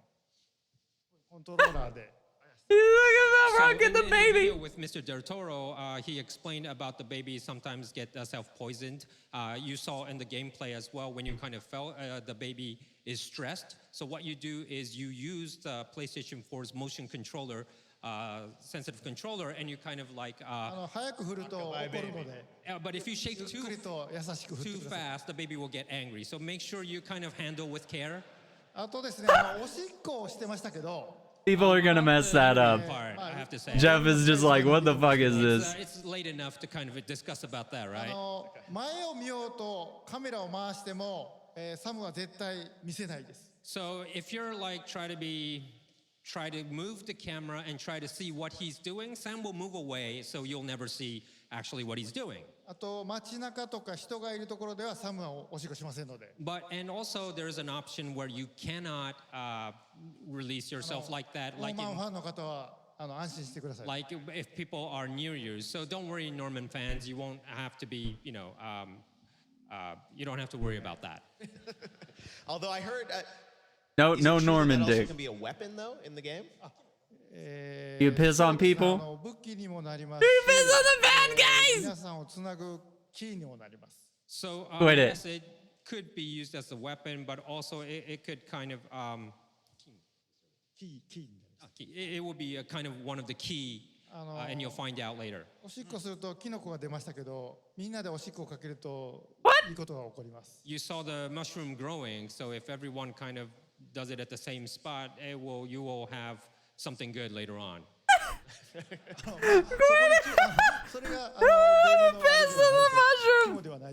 コントローラーで。So in the video with Mr. Del Toro, he explained about the baby sometimes get self-poisoned. You saw in the gameplay as well when you kind of felt the baby is stressed. So what you do is you use the PlayStation 4's motion controller, sensitive controller, and you kind of like. 早く振ると怒るので。But if you shake too fast, the baby will get angry. So make sure you kind of handle with care. あとですね、おしっこをしてましたけど。 People are gonna mess that up. I have to say. Jeff is just like, what the fuck is this? It's late enough to kind of discuss about that, right? 前を見ようとカメラを回しても、サムは絶対見せないです。So if you're like try to move the camera and try to see what he's doing, Sam will move away, so you'll never see actually what he's doing. あと街中とか人がいるところではサムはおしっこしませんので。And also there's an option where you cannot release yourself like that. ファンの方は安心してください。Like if people are near you, so don't worry, Norman fans. You won't have to be, you don't have to worry about that. Although I heard. No Norman dick. dick. Can be a weapon though in the game. You piss on people? 武器にもなります。You piss on the bad guys! 皆さんをつなぐキーにもなります。So Quit it. yes, it could be used as a weapon, but also it could kind of it will be a kind of one of the key, and you'll find out later. おしっこするとキノコが出ましたけど、みんなでおしっこをかけるといいことが起こります。You saw the mushroom growing, so if everyone kind of does it at the same spot, you will have something good later on.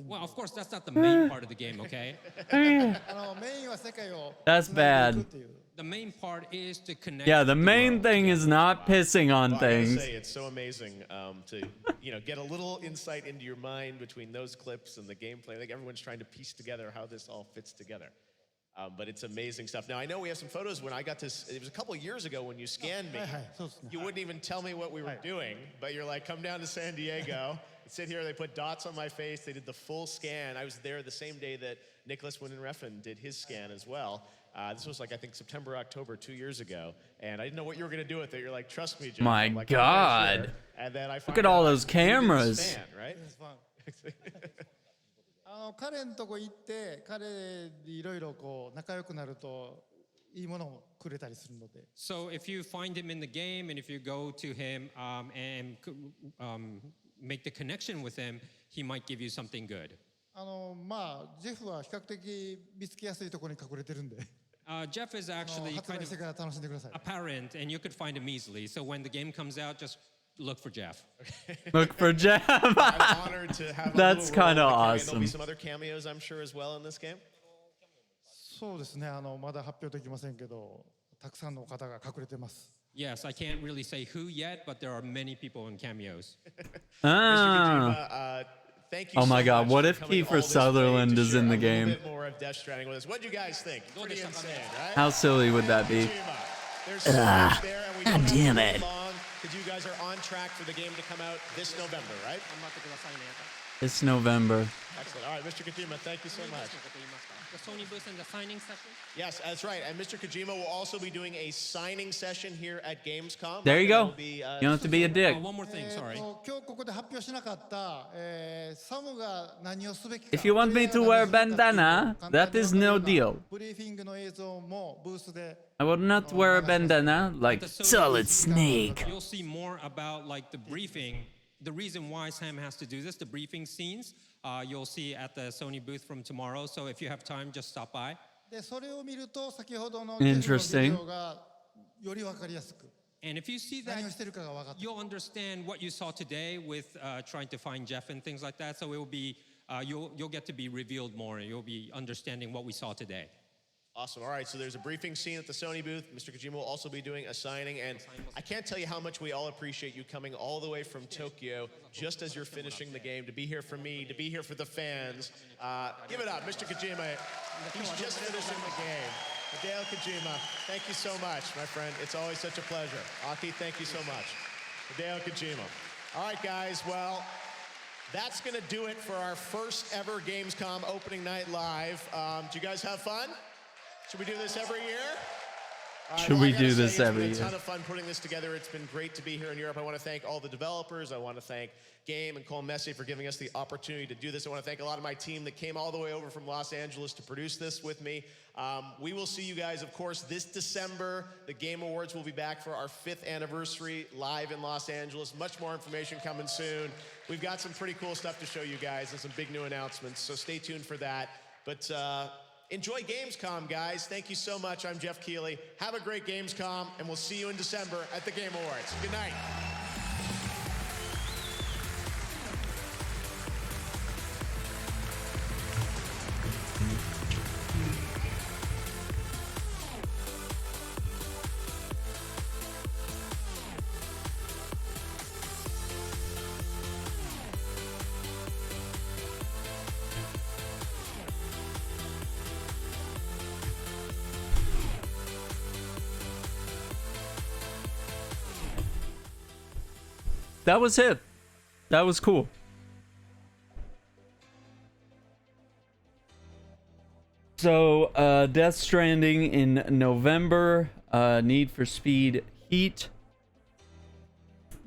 Well, of course, that's not the main part of the game, okay? That's bad. The main part is to connect. Yeah, the main thing is not pissing on things. I gotta say, it's so amazing to get a little insight into your mind between those clips and the gameplay. I think everyone's trying to piece together how this all fits together. But it's amazing stuff. Now, I know we have some photos when I got this. It was a couple of years ago when you scanned me. You wouldn't even tell me what we were doing, but you're like, come down to San Diego. sit here, they put dots on my face, they did the full scan. I was there the same day that Nicholas Winden-Refn did his scan as well. This was like, I think, September, October, 2 years ago. And I didn't know what you were going to do with it. You're like, trust me, Jeff. My I'm like, God. sure. And then I Look at all those cameras. Span, right? 彼のとこ行って彼いろいろこう仲良くなるといいものをくれたりするので。So if you find him in the game and if you go to him and make the connection with him, he might give you something good. まあジェフは比較的見つけやすいところに隠れてるんで。Jeff is actually 発売してから楽しんでください。apparent, and you could find him easily. So when the game comes out, just look for Jeff. Look for Jeff. I'm honored to have That's kind of There'll awesome. be some other cameos, I'm sure, as well in this game. そうですね。まだ発表できませんけど、たくさんの方が隠れてます。Yes, I can't really say who yet, but there are many people in cameos. Ah. Thank you Oh my so God! much What for if coming all Kiefer this way Sutherland to is share in the a little game? bit more of Death Stranding with us. What do you guys think? Pretty insane, right? How silly would that be? There's so much there, and we don't God have damn to it. move long, 'cause you guys are on track for the game to come out this November, right? It's November. Excellent. All right, Mr. Kojima, thank you so much. The Sony booth and the signing session? Yes, that's right. And Mr. Kojima will also be doing a signing session here at Gamescom. There you That go. will be, You don't have to be a dick. One more thing, sorry. 今日ここで発表しなかったサムが何をすべきか。 If you want me to wear bandana, that is no deal. ブリーフィングの映像もブースで。 I will not wear a bandana like Solid Snake. You'll see more about like the briefing. The reason why Sam has to do this, the briefing scenes, you'll see at the Sony booth from tomorrow. So if you have time, just stop by. でそれを見ると先ほどの Interesting. ビデオがよりわかりやすく。 And if you see that, 何をしてるかが分かって。 you'll understand what you saw today with trying to find Jeff and things like that. So it will be, you'll get to be revealed more. You'll be understanding what we saw today. Awesome. All right, so there's a briefing scene at the Sony booth. Mr. Kojima will also be doing a signing, and I can't tell you how much we all appreciate you coming all the way from Tokyo just as you're finishing the game, to be here for me, to be here for the fans. Give it up, Mr. Kojima. He's just finishing the game. Hideo Kojima, thank you so much, my friend. It's always such a pleasure. Aki, thank you so much. Hideo Kojima. All right, guys, well, that's going to do it for our first ever Gamescom opening night live. Do you guys have fun? Should we do this every year? Should we do this every year? It's been a year? ton of fun putting this together. It's been great to be here in Europe. I want to thank all the developers. I want to thank Game and Cole Messi for giving us the opportunity to do this. I want to thank a lot of my team that came all the way over from Los Angeles to produce this with me. We will see you guys, of course, this December. The Game Awards will be back for our 5th anniversary live in Los Angeles. Much more information coming soon. We've got some pretty cool stuff to show you guys and some big new announcements, so stay tuned for that. But enjoy Gamescom, guys. Thank you so much. I'm Jeff Keighley. Have a great Gamescom, and we'll see you in December at the Game Awards. Good night. That was it. That was cool. So, Death Stranding in November. Need for Speed Heat.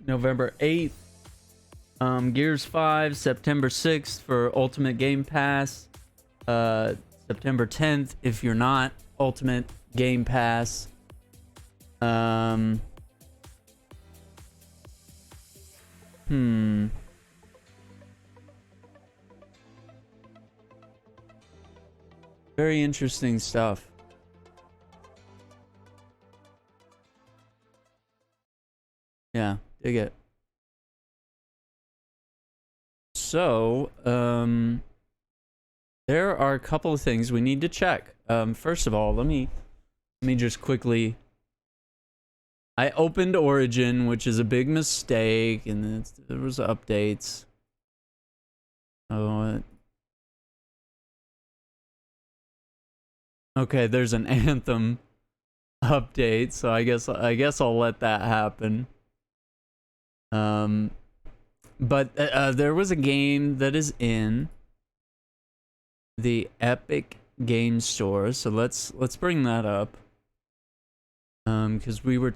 November 8th. Gears 5, September 6th for Ultimate Game Pass. September 10th if you're not Ultimate Game Pass. Very interesting stuff. Yeah, dig it. So, there are a couple of things we need to check. First of all, let me just quickly. I opened Origin, which is a big mistake, and there was updates. Oh. Okay, there's an Anthem update, so I guess I'll let that happen. But there was a game that is in the Epic Game Store, so let's bring that up. Because we were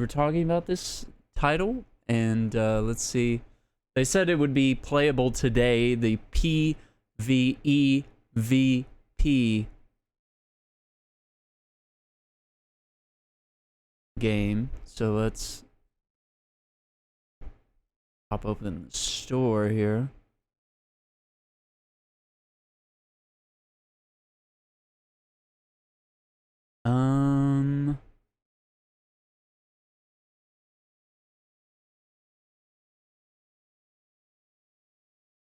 talking about this title, and let's see. They said it would be playable today. The PvEVP game. So let's pop open the store here.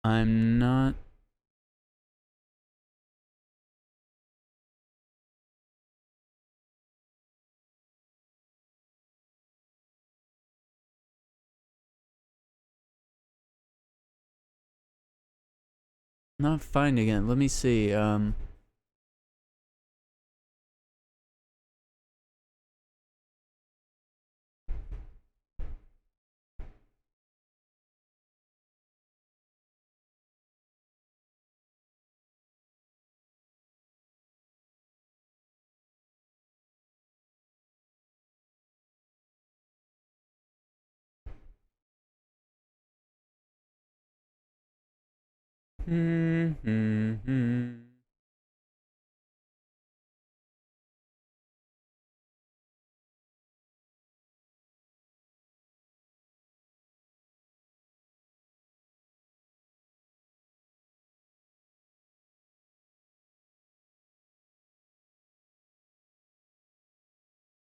I'm not. Not finding it. Let me see.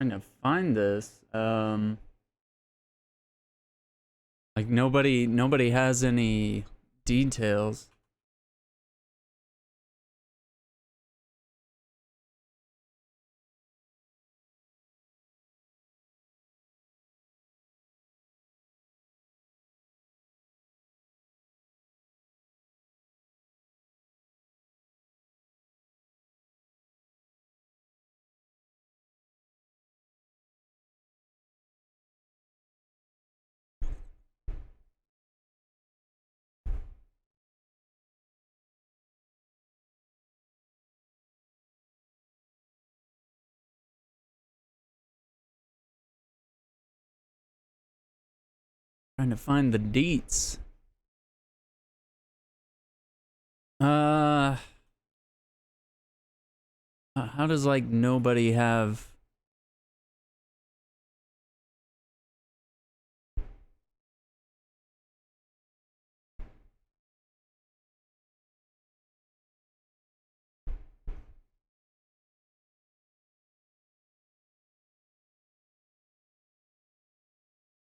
Trying to find this. Like nobody has any details. Trying to find the deets. How does like nobody have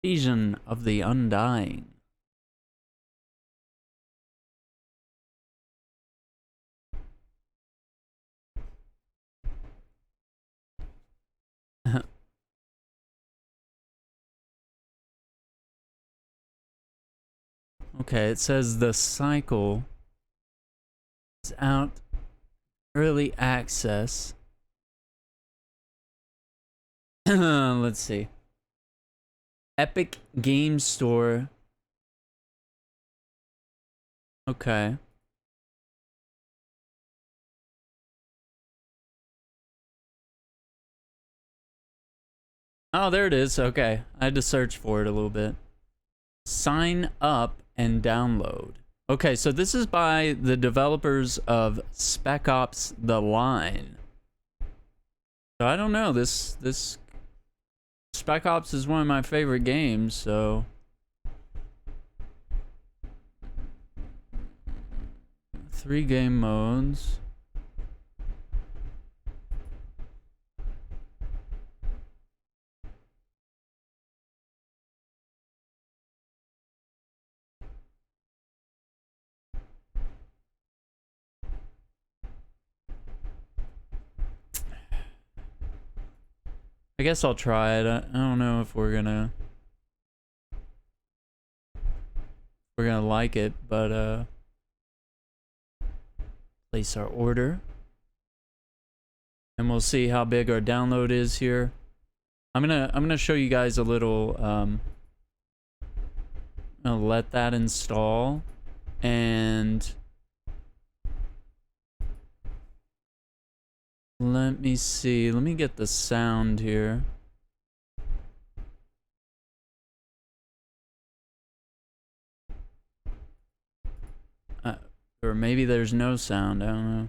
Vision of the Undying? Okay, it says the cycle is out early access. Let's see. Epic Game Store. Okay. Oh, there it is. Okay. I had to search for it a little bit. Sign up and download. Okay, so this is by the developers of Spec Ops: The Line. So I don't know, this Spec Ops is one of my favorite games, so 3 game modes. I guess I'll try it. I don't know if we're gonna like it, but place our order. And we'll see how big our download is here. I'm gonna show you guys a little I'll let that install, and let me see. Let me get the sound here. Or maybe there's no sound. I don't know.